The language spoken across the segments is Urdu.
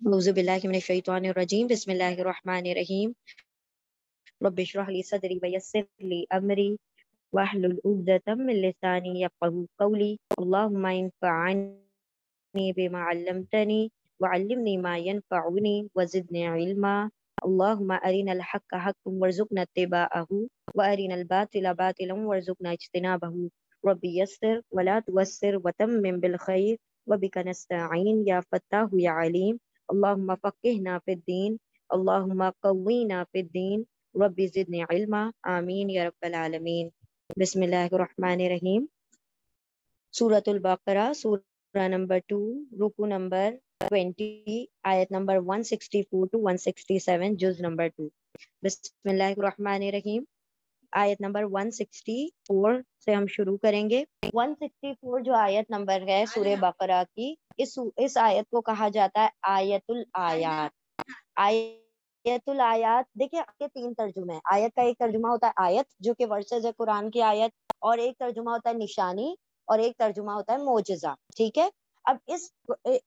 اعوذ باللہ من الشیطان الرجیم بسم اللہ الرحمن الرحیم رب اشرح لی صدری ویسر لی امری واحلل عقدۃ من لسانی یفقهوا قولی اللهم انفعنی بما علمتنی وعلمنی ما ينفعنی وزدنی علما اللهم ارنا الحق حقا وارزقنا اتباعه وارنا الباطل باطلا وارزقنا اجتنابه رب یسر ولا توسر وتمم بالخیر وبک نستعین یا فتاح یا علیم اللهم فقهنا في الدين اللهم قوينا في الدين رب زدني علما آمین یا رب العالمین۔ بسم اللہ الرحمن الرحیم۔ سورۃ البقرہ، سورہ نمبر 2، رکو نمبر 20، آیت نمبر 164 to 167، جز نمبر 2۔ بسم اللہ الرحمن الرحیم۔ آیت نمبر 164 سے ہم شروع کریں گے۔ 164 جو آیت نمبر ہے سورہ بقرہ کی، اس آیت کو کہا جاتا ہے آیت الآیات۔ آیت الآیات دیکھیں کے 3 ترجمے ہیں۔ آیت کا ایک ترجمہ ہوتا ہے آیت جو کہ ورسز ہے قرآن کی آیت، اور ایک ترجمہ ہوتا ہے نشانی، اور ایک ترجمہ ہوتا ہے معجزہ، ٹھیک ہے۔ اب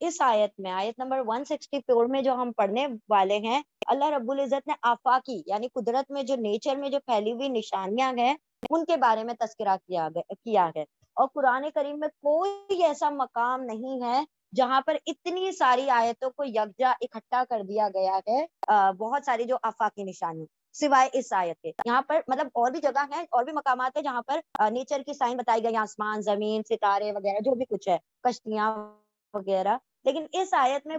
اس آیت میں، آیت نمبر 164 میں جو ہم پڑھنے والے ہیں، اللہ رب العزت نے آفاقی یعنی قدرت میں جو نیچر میں جو پھیلی ہوئی نشانیاں ہیں ان کے بارے میں تذکرہ کیا ہے۔ اور قرآن کریم میں کوئی ایسا مقام نہیں ہے جہاں پر اتنی ساری آیتوں کو یکجا اکٹھا کر دیا گیا ہے، بہت ساری جو آفاقی نشانی، سوائے اس آیت کے۔ یہاں پر مطلب اور بھی جگہ ہیں، اور بھی مقامات ہیں جہاں پر نیچر کی سائن بتائی گئی، آسمان، زمین، ستارے وغیرہ جو بھی کچھ ہے، کشتیاں وغیرہ، لیکن اس آیت میں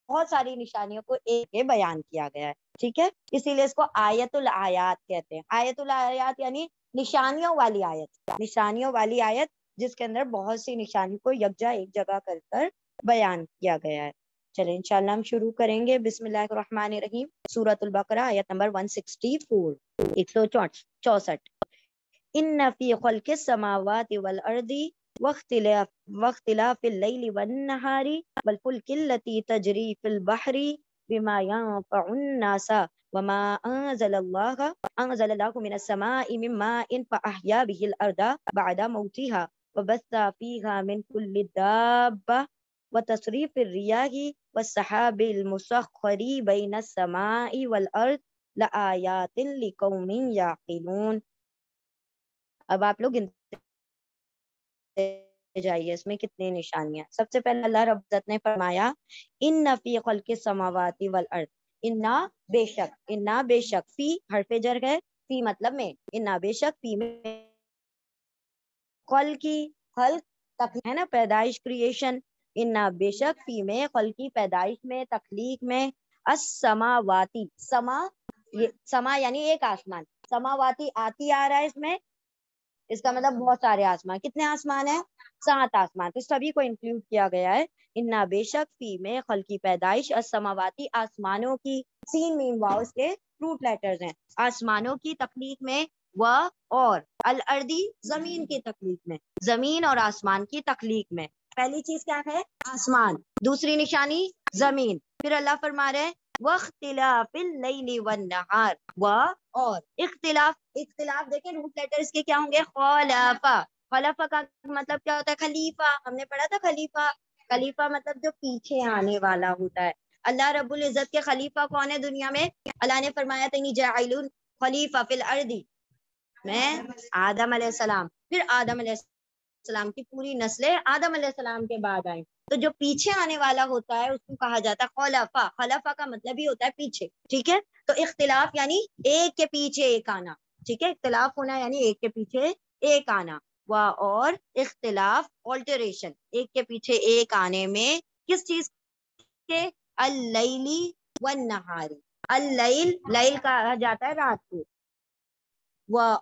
بہت ساری نشانیوں کو ایک بیان کیا گیا ہے، ٹھیک ہے۔ اسی لیے اس کو آیت الآیات کہتے ہیں۔ آیت الآیات یعنی نشانیوں والی آیت، نشانیوں والی آیت جس کے اندر بہت سی نشانی کو یکجا ایک جگہ کر کر بیان کیا گیا ہے۔ چلیں انشاءاللہ ہم شروع کریں گے۔ بسم اللہ الرحمن الرحیم، سورۃ البقرہ، آیت نمبر 164، 164۔ ان فی خلق السماوات والارض واختلاف اللیل والنہار والفلک التي تجری فی البحر بما ينفع الناس وما انزل اللہ من السماء من ماء فاحیا به الارض بعد موتها وبث فيها من كل دابة وتصریف الریاح والسحاب المسخر بین السماء والارض لآیات لقوم یعقلون۔ اب آپ لوگ جائیے اس میں کتنی نشانیاں۔ سب سے پہلے اللہ رب العزت نے فرمایا ان فی خلق السماوات والارض، انا بے شک، انا بے شک، فی حرف جر ہے، فی مطلب میں، انا بے شک، فی میں خلقی، خلق تخلیق ہے نا، پیدائش، کریشن، انا بے شک، فی میں خلقی، پیدائش میں، تخلیق میں، السماواتی، سما یعنی ایک آسمان، سماواتی آتی آ رہا ہے اس میں، اس کا مطلب بہت سارے آسمان۔ کتنے آسمان ہیں؟ 7 آسمان، تو سبھی کو انکلوڈ کیا گیا ہے۔ انا بے شک، فی میں خلقی، پیدائش، السماواتی، آسمانوں کی، سین میم واؤ اس کے روٹ لیٹرز ہیں، آسمانوں کی تخلیق میں، و اور الارضی، زمین کی تخلیق میں، زمین اور آسمان کی تخلیق میں۔ پہلی چیز کیا ہے؟ آسمان، دوسری نشانی زمین، پھر اللہ فرما رہے واختلاف اللیل والنہار، و اور اختلاف، اختلاف دیکھیں روٹ لیٹرز کے کیا ہوں گے؟ خلافہ، خلافہ کا مطلب کیا ہوتا ہے؟ خلیفہ، ہم نے پڑھا تھا خلیفہ، خلیفہ مطلب جو پیچھے آنے والا ہوتا ہے۔ اللہ رب العزت کے خلیفہ کون ہے دنیا میں؟ اللہ نے فرمایا تھا جاعل خلیفہ فی الارض، میں آدم علیہ السلام، پھر آدم علیہ السلام کی پوری نسلیں آدم علیہ السلام کے بعد آئیں، تو جو پیچھے آنے والا ہوتا ہے اس کو کہا جاتا ہے خلافہ۔ خلافہ کا مطلب ہی ہوتا ہے پیچھے، ٹھیک ہے۔ تو اختلاف یعنی ایک کے پیچھے ایک آنا، ٹھیک ہے، اختلاف ہونا یعنی ایک کے پیچھے ایک آنا، اور اختلاف آلٹریشن، ایک کے پیچھے ایک آنے میں، کس چیز کے؟ اللیلی والنہاری، اللیل، لیل کہا جاتا ہے رات کو،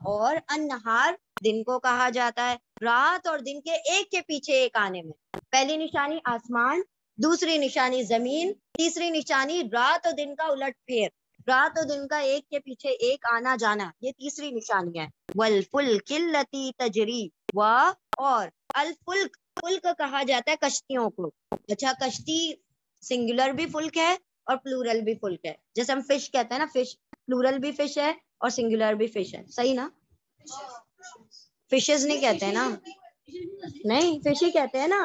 اور النہار، دن کو کہا جاتا ہے۔ رات اور دن کے ایک کے پیچھے ایک آنے میں، پہلی نشانی آسمان، دوسری نشانی زمین، تیسری نشانی رات اور دن کا الٹ پھیر، رات اور دن کا ایک کے پیچھے ایک آنا جانا، یہ تیسری نشانی ہے۔ والفلک التی تجری، اور الفلک، فلک کہا جاتا ہے کشتیوں کو۔ اچھا، کشتی سنگولر بھی فلک ہے اور پلورل بھی فلک ہے، جیسے ہم فش کہتے ہیں نا، فش پلورل بھی فش ہے اور سنگولر بھی فش ہے، صحیح نا؟ فشز نہیں کہتے ہیں نا، نہیں فش ہی کہتے ہیں نا،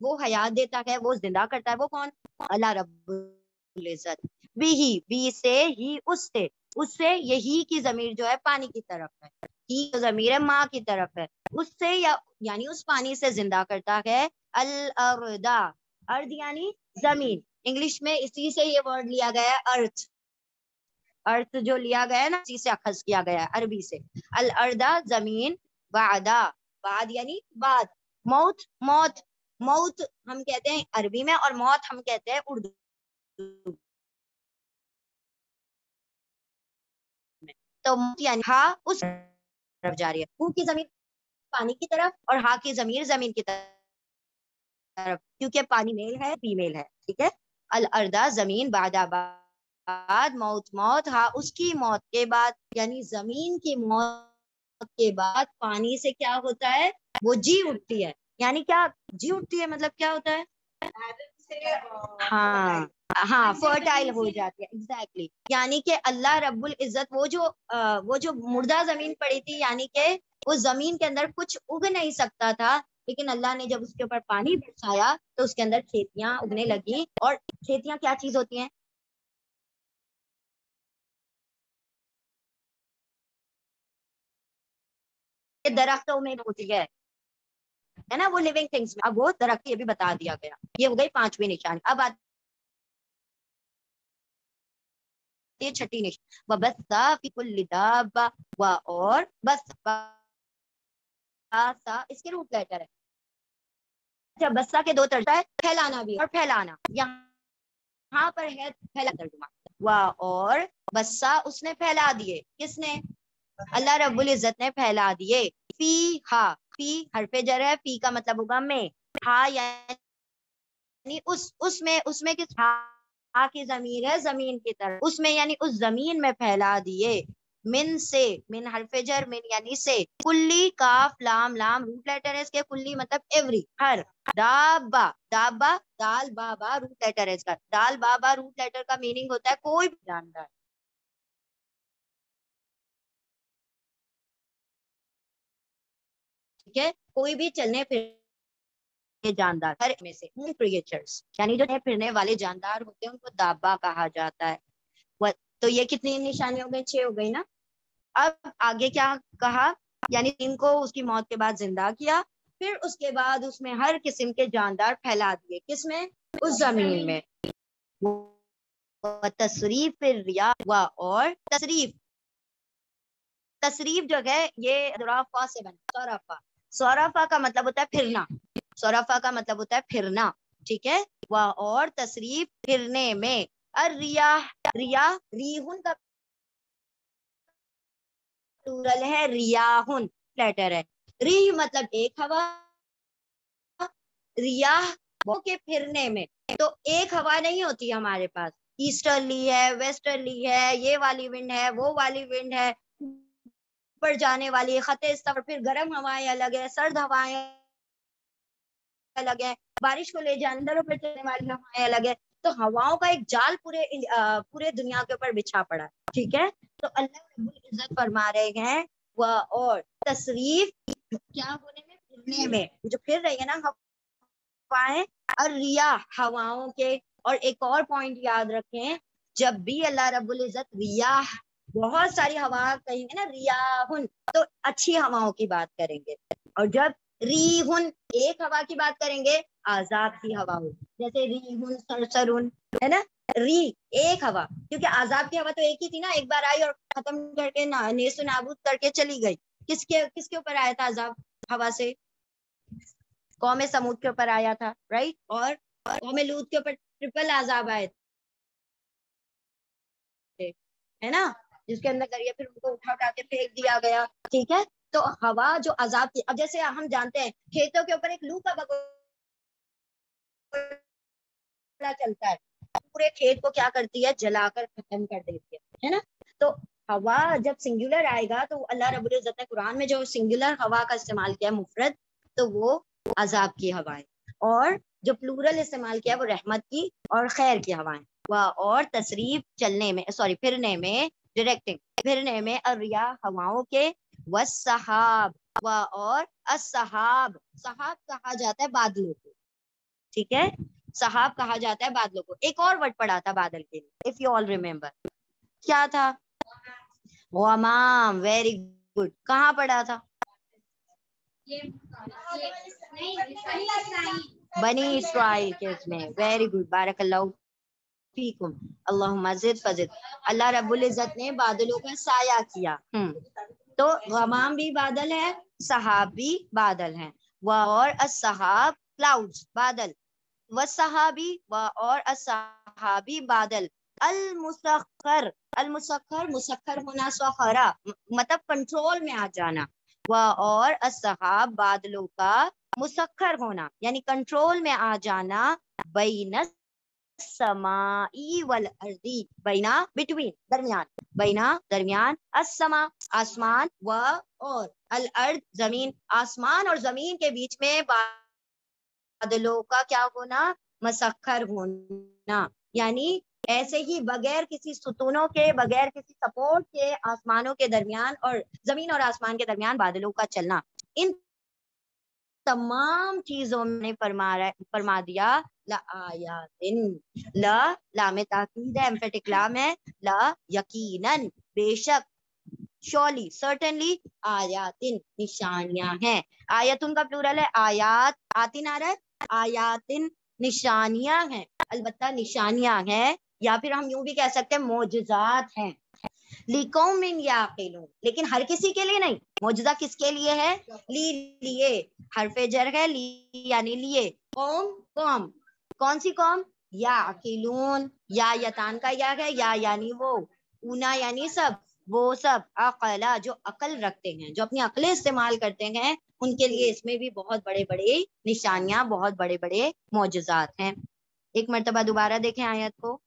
وہ حیات دیتا ہے، وہ زندہ کرتا ہے، وہ کون؟ اللہ رب العزت. بھی سے ہی اس سے یہی کی ضمیر جو ہے پانی کی طرف ہے، ہی ضمیر ہے ماں کی طرف ہے، اس سے یعنی اس پانی سے زندہ کرتا ہے. الارض، ارض یعنی زمین، انگلش میں اسی سے یہ ورڈ لیا گیا ہے ارتھ. ارتھ جو لیا گیا ہے نا اسی سے اخذ کیا گیا ہے عربی سے. الارض زمین، بعدا، بعد یعنی بعد، موت موت، موت ہم کہتے ہیں عربی میں اور موت ہم کہتے ہیں اردو میں. تو موت یعنی ہا اس طرف جا رہی ہے، ہو کی زمین پانی کی طرف اور ہا کی ضمیر زمین کی طرف، کیونکہ پانی میل ہے فیمیل ہے. ٹھیک ہے. الارض زمین، بعد بعد، موت موت، ہاں اس کی موت کے بعد یعنی زمین کی موت کے بعد پانی سے کیا ہوتا ہے؟ وہ جی اٹھتی ہے. یعنی کیا جی اٹھتی ہے مطلب کیا ہوتا ہے؟ ہاں ہاں فرٹائل ہو جاتی ہے. ایگزیکٹلی. یعنی کہ اللہ رب العزت وہ جو مردہ زمین پڑی تھی، یعنی کہ اس زمین کے اندر کچھ اگ نہیں سکتا تھا، لیکن اللہ نے جب اس کے اوپر پانی برسایا تو اس کے اندر کھیتیاں اگنے لگی. اور کھیتیاں کیا چیز ہوتی ہیں؟ درختوں میں ہوتی ہے نا وہ لیونگ تھنگس میں. اب وہ درخت یہ بھی بتا دیا گیا. یہ ہو گئی پانچویں نشان. اب آتی ہے چھٹی نشان. وَبَثَّ فِي كُلِّ دَابَّةٍ، اور بس اس کے روٹ لیٹر ہے. اچھا بسا کے دو ترجمہ ہے، پھیلانا بھی اور پھیلانا. یہاں پر ہے پھیلا ترجمہ. اور بسا اس نے پھیلا دیے. کس نے؟ اللہ رب العزت نے پھیلا دیے. فی ہا، فی حرف جر ہے، فی کا مطلب ہوگا میں، ہا یعنی اس میں کس ہا کی ضمیر ہے زمین کی طرف، اس میں یعنی اس زمین میں پھیلا دیے. من سے، من حرف جر، من یعنی سے، کلی کاف لام لام روٹ لیٹر ہے اس کے، کلی مطلب ایوری ہر. دابا، دابا دال بابا روٹ لیٹر ہے اس کا. دال بابا روٹ لیٹر کا میننگ ہوتا ہے کوئی بھی جاندار. ٹھیک ہے. کوئی بھی چلنے پھرنے جاندار، ہر میں سے کریچرز یعنی جو پھرنے والے جاندار ہوتے ہیں ان کو دابا کہا جاتا ہے. تو یہ کتنی نشانی ہو گئی؟ 6 ہو گئی نا. اب آگے کیا کہا؟ یعنی ان کو اس کی موت کے بعد زندہ کیا، پھر اس کے بعد اس میں ہر قسم کے جاندار پھیلا دیے. کس میں؟ اس زمین میں. تصریف الریاح، اور تصریف جو ہے یہ ذرافہ سے بنا. سورافا، سورافا کا مطلب ہوتا ہے پھرنا. سورافا کا مطلب ہوتا ہے پھرنا. ٹھیک ہے. اور تصریف پھرنے میں. الریاح، ریاح ریحن کا پلورل ہے، ریاحن لیٹر ہے. ریح مطلب ایک ہوا، ریاح کے پھرنے میں. تو ایک ہوا نہیں ہوتی ہمارے پاس، ایسٹرلی ہے، ویسٹرلی ہے، یہ والی ونڈ ہے، وہ والی ونڈ ہے، اوپر جانے والی خط سفر. پھر گرم ہوائیں الگ ہے، سرد ہوائیں الگ ہے، بارش کو لے جانے اندروں پہ چلنے والی ہوائیں الگ ہے. تو ہواؤں کا ایک جال پورے دنیا کے اوپر بچھا پڑا ہے. ٹھیک ہے. تو اللہ رب العزت فرما رہے ہیں اور تصریف کیا ہونے میں؟ پھرنے میں. جو پھر رہی ہے نا ہوائیں، اور ریاح ہواؤں کے. اور ایک اور پوائنٹ یاد رکھیں، جب بھی اللہ رب العزت ریاح بہت ساری ہوا کہیں گے نا ریاحن تو اچھی ہواؤں کی بات کریں گے، اور جب ریحن ایک ہوا کی بات کریں گے عذاب کی ہوا ہوگی. جیسے ریحن سرسرن ہے نا، ری ایک ہوا، کیونکہ عذاب کی ہوا تو ایک ہی تھی نا، ایک بار آئی اور ختم کر کے نیست و نابود کر کے چلی گئی. کس کے اوپر آیا تھا عذاب ہوا سے؟ قوم سمود کے اوپر آیا تھا، رائٹ. اور قوم لوط کے اوپر ٹرپل عذاب آئے تھے، ہے نا، جس کے اندر دریا پھر ان کو اٹھا اٹھا کے پھینک دیا گیا. ٹھیک ہے. تو ہوا جو عذاب کی، اب جیسے ہم جانتے ہیں کھیتوں کے اوپر ایک لو کا بگولا چلتا ہے، پورے کھیت کو کیا کرتی ہے؟ جلا کر ختم کر دیتی ہے نا. تو ہوا جب سنگولر آئے گا تو اللہ رب العزت نے قرآن میں جو سنگولر ہوا کا استعمال کیا مفرد، تو وہ عذاب کی ہوائیں، اور جو پلورل استعمال کیا وہ رحمت کی اور خیر کی ہوائیں. اور تصریف چلنے میں، سوری پھرنے میں، ڈائریکٹنگ پھرنے میں، الریاح ہواؤں کے، والسحاب اور السحاب، سحاب کہا جاتا ہے بادلوں کو. ٹھیک ہے. سحاب کہا جاتا ہے بادلوں کو. ایک اور ورڈ پڑھا تھا بادل کے لیے, اف یو آل ریمبر, کیا تھا؟ غمام. Very good. کہاں پڑھا تھا؟ بنی اسرائیل کے اس میں. ویری گڈ, بارک اللہ فیکم. اللہم زد فزد. اللہ رب العزت نے بادلوں کا سایہ کیا. تو غمام بھی بادل ہے, سحاب بھی بادل ہیں. اور السحاب کلاؤڈز بادل, والسحابی اور السحابی بادل. المسخر, المسخر مسخر ہونا, سخرا مطلب کنٹرول میں آ جانا. اور السحاب بادلوں کا مسخر ہونا یعنی کنٹرول میں آ جانا. بین السمائی والارضی, بینا بٹوین درمیان, بینا درمیان, السما آسمان, اور الارض زمین, آسمان اور زمین کے بیچ میں بادلوں کا کیا ہونا؟ مسخر ہونا. یعنی ایسے ہی بغیر کسی ستونوں کے, بغیر کسی سپورٹ کے آسمانوں کے درمیان اور زمین اور آسمان کے درمیان بادلوں کا چلنا. ان تمام چیزوں میں فرما دیا لآیاتن. لا لام تاکید ہے, ایمفیٹک لام ہے. لا یقیناً, بے شک, شورلی, سرٹنلی, آیاتن نشانیاں ہیں. آیتن کا پلورل ہے آیات, آتن آ رہا ہے, آیاتن نشانیاں ہیں, البتہ نشانیاں ہیں, یا پھر ہم یوں بھی کہہ سکتے ہیں معجزات ہیں. لِقَوْمٍ یعقلون, لیکن ہر کسی کے لیے نہیں. معجزہ کس کے لیے ہے؟ لیے, حرف جر ہے, لی یعنی لیے. قوم, قوم, کون سی قوم؟ یعقلون, یا یتان کا یا ہے, یا یعنی وہ, اونا یعنی سب, وہ سب, عقلا جو عقل رکھتے ہیں, جو اپنی عقلیں استعمال کرتے ہیں, ان کے لیے اس میں بھی بہت بڑے بڑے نشانیاں, بہت بڑے بڑے معجزات ہیں. ایک مرتبہ دوبارہ دیکھیں آیت کو.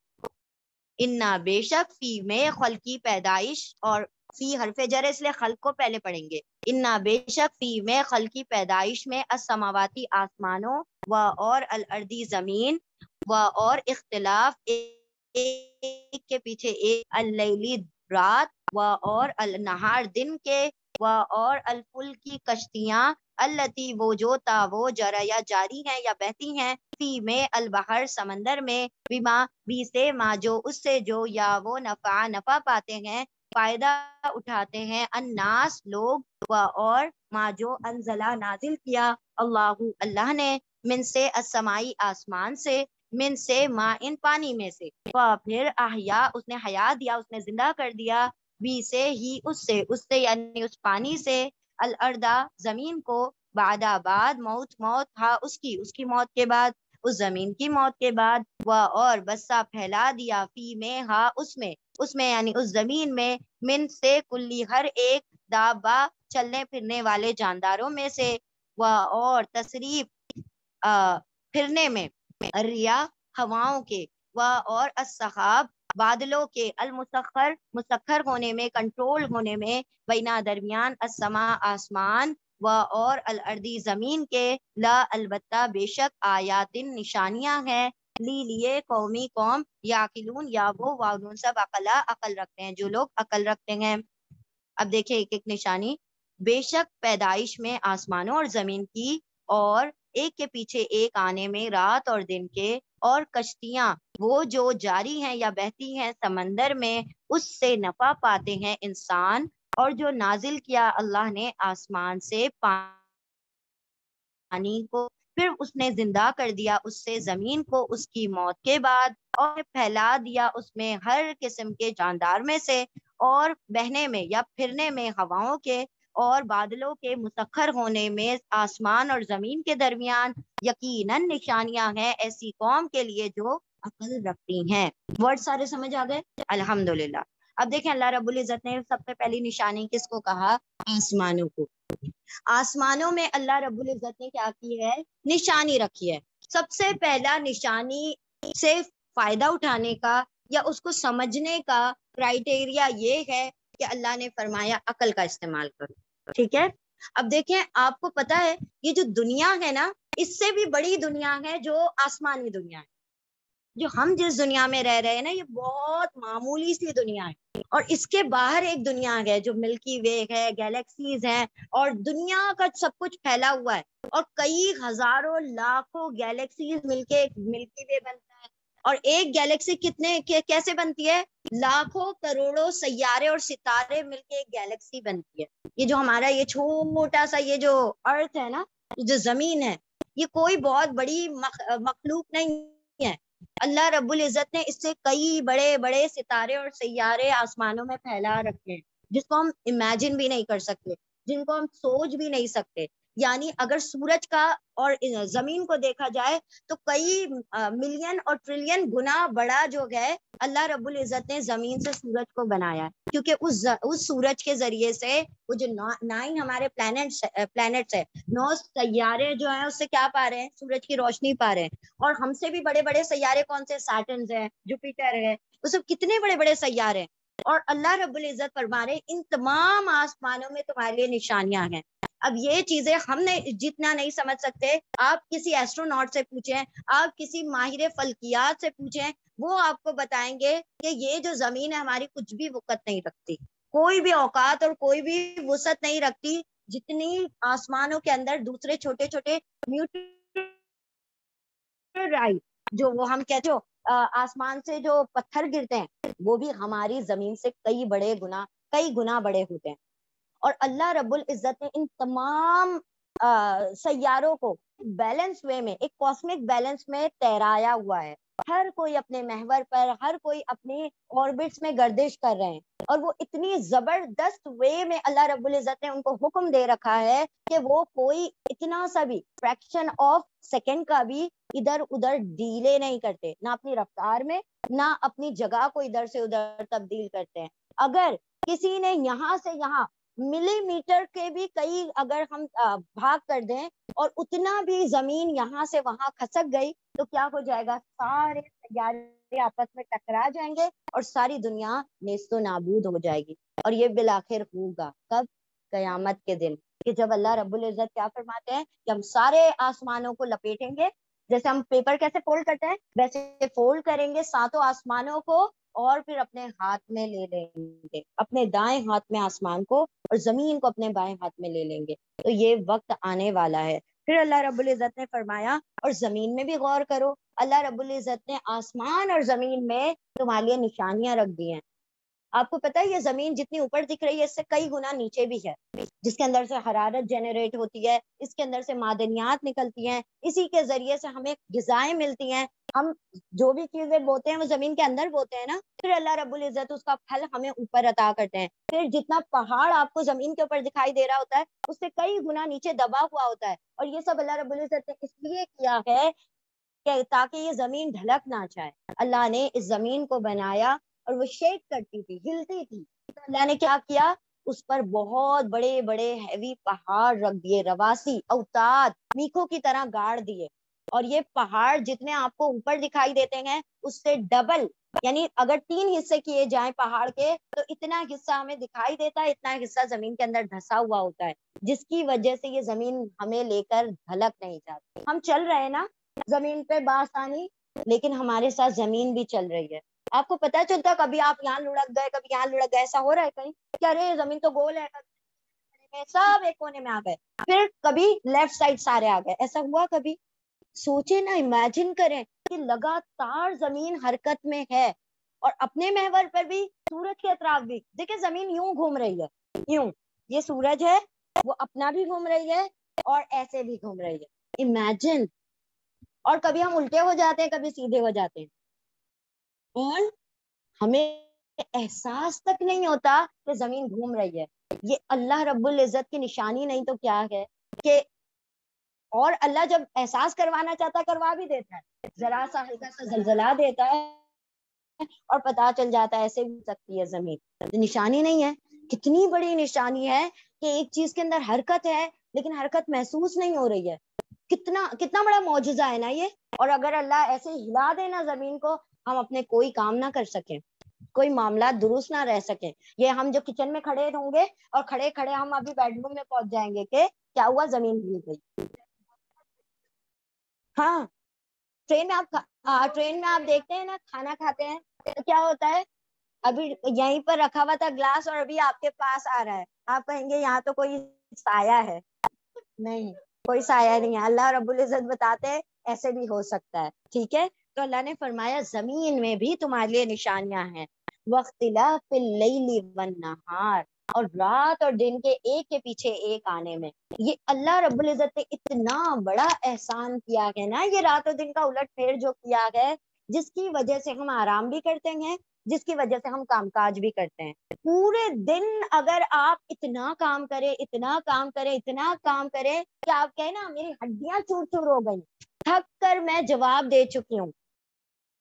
انا بے شک, فی میں خلقی پیدائش, اور فی حرف جر اس لیے خلق کو پہلے پڑھیں گے. انا بے شک, فی میں خلقی پیدائش میں, السماواتی آسمانوں, اور الارضی زمین, اور اختلاف ایک کے پیچھے ایک, اللیلی رات, اور النہار دن کے, اور الفلکی کشتیاں, التی وہ جو تا وہ جرا یا جاری ہیں یا بہتی ہیں, فی میں البحر سمندر میں, بما بھی سے ما جو اس سے جو, یا وہ نفع پاتے ہیں, فائدہ اٹھاتے ہیں, الناس لوگ, اور ما جو انزلہ نازل کیا, اللہ اللہ نے, من سے السمائی آسمان سے, من سے ما ان پانی میں سے, پھر احیا اس نے حیات دیا, اس نے زندہ کر دیا, بھی سے ہی اس سے یعنی اس پانی سے, الاردا زمین کو, بعد موت تھا اس کی موت کے بعد, اس زمین کی موت کے بعد, اور بسا پھیلا دیا, فی میں ہا اس میں یعنی اس زمین میں, من سے کلی ہر ایک, دابا چلنے پھرنے والے جانداروں میں سے, اور تصریف پھرنے میں, ریا ہواؤں کے, اور السحاب بادلوں کے, المسخر مسخر ہونے میں, کنٹرول ہونے میں, بینا درمیان, السما آسمان, اور الارضی زمین کے, لا البتہ بے شک, آیاتن نشانیاں ہیں, لیے قومی قوم, یعقلون یا وہ واؤن سب عقلا عقل رکھتے ہیں, جو لوگ عقل رکھتے ہیں. اب دیکھیں ایک ایک نشانی. بے شک پیدائش میں آسمانوں اور زمین کی, اور ایک کے پیچھے ایک آنے میں, رات اور دن کے, اور کشتیاں وہ جو جاری ہیں یا بہتی ہیں سمندر میں, اس سے نفع پاتے ہیں انسان, اور جو نازل کیا اللہ نے آسمان سے پانی کو, پھر اس نے زندہ کر دیا اس سے زمین کو اس کی موت کے بعد, اور پھیلا دیا اس میں ہر قسم کے جاندار میں سے, اور بہنے میں یا پھرنے میں ہواؤں کے, اور بادلوں کے مسخر ہونے میں, آسمان اور زمین کے درمیان, یقیناً نشانیاں ہیں ایسی قوم کے لیے جو عقل رکھتی ہیں. ورڈ سارے سمجھ آ گئے؟ الحمدللہ. اب دیکھیں اللہ رب العزت نے سب سے پہلی نشانی کس کو کہا؟ آسمانوں کو. آسمانوں میں اللہ رب العزت نے کیا کی ہے؟ نشانی رکھی ہے. سب سے پہلا نشانی سے فائدہ اٹھانے کا یا اس کو سمجھنے کا کرائٹیریا یہ ہے کہ اللہ نے فرمایا عقل کا استعمال کرو. ٹھیک ہے. اب دیکھیں آپ کو پتا ہے یہ جو دنیا ہے نا, اس سے بھی بڑی دنیا ہے جو آسمانی دنیا ہے. جو ہم جس دنیا میں رہ رہے ہیں نا، یہ بہت معمولی سی دنیا ہے، اور اس کے باہر ایک دنیا ہے جو ملکی وے ہے، گیلیکسیز ہیں، اور دنیا کا سب کچھ پھیلا ہوا ہے، اور کئی ہزاروں لاکھوں گیلیکسیز مل کے ایک ملکی وے بنتا ہے. اور ایک گیلیکسی کیسے بنتی ہے؟ لاکھوں کروڑوں سیارے اور ستارے مل کے ایک گیلیکسی بنتی ہے. یہ جو ہمارا یہ چھوٹا سا یہ جو ارتھ ہے نا، جو زمین ہے، یہ کوئی بہت بڑی مخلوق نہیں ہے. اللہ رب العزت نے اس سے کئی بڑے بڑے ستارے اور سیارے آسمانوں میں پھیلا رکھے ہیں، جس کو ہم امیجن بھی نہیں کر سکتے، جن کو ہم سوچ بھی نہیں سکتے. یعنی اگر سورج کا اور زمین کو دیکھا جائے تو کئی ملین اور ٹریلین گنا بڑا جو ہے اللہ رب العزت نے زمین سے سورج کو بنایا ہے، کیونکہ اس سورج کے ذریعے سے وہ جو 9 ہمارے پلانٹس ہے، 9 سیارے جو ہیں اس سے کیا پا رہے ہیں؟ سورج کی روشنی پا رہے ہیں. اور ہم سے بھی بڑے بڑے سیارے کون سے؟ سیٹرن ہے، جوپیٹر ہے، وہ سب کتنے بڑے بڑے سیارے ہیں. اور اللہ رب العزت فرما رہے ان تمام آسمانوں میں تمہارے لیے نشانیاں ہیں. اب یہ چیزیں ہم نے جتنا نہیں سمجھ سکتے، آپ کسی ایسٹروناٹ سے پوچھیں، آپ کسی ماہر فلکیات سے پوچھیں، وہ آپ کو بتائیں گے کہ یہ جو زمین ہے ہماری کچھ بھی وقت نہیں رکھتی، کوئی بھی اوقات اور کوئی بھی وسعت نہیں رکھتی، جتنی آسمانوں کے اندر دوسرے چھوٹے چھوٹے جو وہ ہم کہتے ہو آسمان سے جو پتھر گرتے ہیں، وہ بھی ہماری زمین سے کئی گنا بڑے ہوتے ہیں. اور اللہ رب العزت نے ان تمام سیاروں کو بیلنس وے میں، ایک کاسمک بیلنس میں تیرایا ہوا ہے. ہر کوئی اپنے محور پر، ہر کوئی اپنے آربٹس میں گردش کر رہے ہیں، اور وہ اتنی زبردست وے میں اللہ رب العزت نے ان کو حکم دے رکھا ہے کہ وہ کوئی اتنا سا بھی فریکشن آف سیکنڈ کا بھی ادھر ادھر ڈیلے نہیں کرتے، نہ اپنی رفتار میں، نہ اپنی جگہ کو ادھر سے ادھر تبدیل کرتے ہیں. اگر کسی نے یہاں سے یہاں ملی میٹر کے بھی کئی اگر ہم بھاگ کر دیں اور اتنا بھی زمین یہاں سے وہاں کھسک گئی تو کیا ہو جائے گا؟ سارے سیارے آپس میں ٹکرا جائیں گے اور ساری دنیا نیست و نابود ہو جائے گی. اور یہ بالآخر ہوگا کب؟ قیامت کے دن، کہ جب اللہ رب العزت کیا فرماتے ہیں کہ ہم سارے آسمانوں کو لپیٹیں گے، جیسے ہم پیپر کیسے فولڈ کرتے ہیں ویسے فولڈ کریں گے 7 آسمانوں کو، اور پھر اپنے ہاتھ میں لے لیں گے، اپنے دائیں ہاتھ میں آسمان کو اور زمین کو اپنے بائیں ہاتھ میں لے لیں گے. تو یہ وقت آنے والا ہے. پھر اللہ رب العزت نے فرمایا اور زمین میں بھی غور کرو، اللہ رب العزت نے آسمان اور زمین میں تمہارے لیے نشانیاں رکھ دی ہیں. آپ کو پتا ہے یہ زمین جتنی اوپر دکھ رہی ہے اس سے کئی گنا نیچے بھی ہے، جس کے اندر سے حرارت جنریٹ ہوتی ہے، اس کے اندر سے معدنیات نکلتی ہیں، اسی کے ذریعے سے ہمیں غذائیں ملتی ہیں. ہم جو بھی چیزیں بوتے ہیں وہ زمین کے اندر بوتے ہیں نا، پھر اللہ رب العزت اس کا پھل ہمیں اوپر عطا کرتے ہیں. پھر جتنا پہاڑ آپ کو زمین کے اوپر دکھائی دے رہا ہوتا ہے اس سے کئی گنا نیچے دبا ہوا ہوتا ہے، اور یہ سب اللہ رب العزت نے اس لیے کیا ہے کہ تاکہ یہ زمین ڈھلک نہ جائے. اللہ نے اس زمین کو بنایا اور وہ شیک کرتی تھی، ہلتی تھی، تو اللہ نے کیا کیا؟ اس پر بہت بڑے بڑے ہیوی پہاڑ رکھ دیے، رواسی اوتاد میکھوں کی طرح گاڑ دیے. اور یہ پہاڑ جتنے آپ کو اوپر دکھائی دیتے ہیں اس سے ڈبل، یعنی اگر 3 حصے کیے جائیں پہاڑ کے تو اتنا حصہ ہمیں دکھائی دیتا ہے، اتنا حصہ زمین کے اندر دھسا ہوا ہوتا ہے، جس کی وجہ سے یہ زمین ہمیں لے کر دھلک نہیں جاتی. ہم چل رہے ہیں نا زمین پہ بآسانی، لیکن ہمارے ساتھ زمین بھی چل رہی ہے. آپ کو پتا چلتا کبھی آپ یہاں لڑک گئے، کبھی یہاں لڑک گئے، ایسا ہو رہا ہے کہیں کہ ارے زمین تو گول ہے، سب ایک کونے میں آ گئے، پھر کبھی لیفٹ سائڈ سارے آ گئے، ایسا ہوا کبھی؟ سوچے نا، امیجن کریں کہ لگاتار زمین حرکت میں ہے، اور اپنے محور پر بھی، سورج کے اطراف بھی دیکھیں زمین یوں گھوم رہی ہے، یوں، یہ سورج ہے وہ اپنا بھی گھوم رہی ہے اور ایسے بھی گھوم رہی ہے. امیجن. اور کبھی ہم الٹے ہو جاتے ہیں، کبھی سیدھے ہو جاتے ہیں، اور ہمیں احساس تک نہیں ہوتا کہ زمین گھوم رہی ہے. یہ اللہ رب العزت کی نشانی نہیں تو کیا ہے کہ اور اللہ جب احساس کروانا چاہتا کروا بھی دیتا ہے، ذرا سا ہلکا سا زلزلہ دیتا ہے اور پتا چل جاتا ہے ایسے بھی سکتی ہے زمین. نشانی نہیں ہے؟ کتنی بڑی نشانی ہے کہ ایک چیز کے اندر حرکت ہے لیکن حرکت محسوس نہیں ہو رہی ہے. کتنا بڑا معجزہ ہے نا یہ. اور اگر اللہ ایسے ہلا دے نا زمین کو، ہم اپنے کوئی کام نہ کر سکیں، کوئی معاملات درست نہ رہ سکیں. یہ ہم جو کچن میں کھڑے ہوں گے اور کھڑے کھڑے ہم ابھی بیڈ روم میں پہنچ جائیں گے کہ کیا ہوا؟ زمین ہل گئی. ہاں، ٹرین میں آپ دیکھتے ہیں نا کھانا کھاتے ہیں تو کیا ہوتا ہے, ابھی یہیں پر رکھا ہوا تھا گلاس اور ابھی آپ کے پاس آ رہا ہے, آپ کہیں گے یہاں تو کوئی سایہ ہے, نہیں کوئی سایہ نہیں ہے. اللہ رب العزت بتاتے ہیں ایسے بھی ہو سکتا ہے. ٹھیک ہے, تو اللہ نے فرمایا زمین میں بھی تمہارے لیے نشانیاں ہیں, واختلاف اللیل والنہار, اور رات اور دن کے ایک کے پیچھے ایک آنے میں. یہ اللہ رب العزت نے اتنا بڑا احسان کیا ہے نا, یہ رات اور دن کا الٹ پھیر جو کیا ہے, جس کی وجہ سے ہم آرام بھی کرتے ہیں, جس کی وجہ سے ہم کام کاج بھی کرتے ہیں. پورے دن اگر آپ اتنا کام کریں اتنا کام کریں اتنا کام کریں کہ آپ کہیں نا میری ہڈیاں چور چور ہو گئی, تھک کر میں جواب دے چکی ہوں,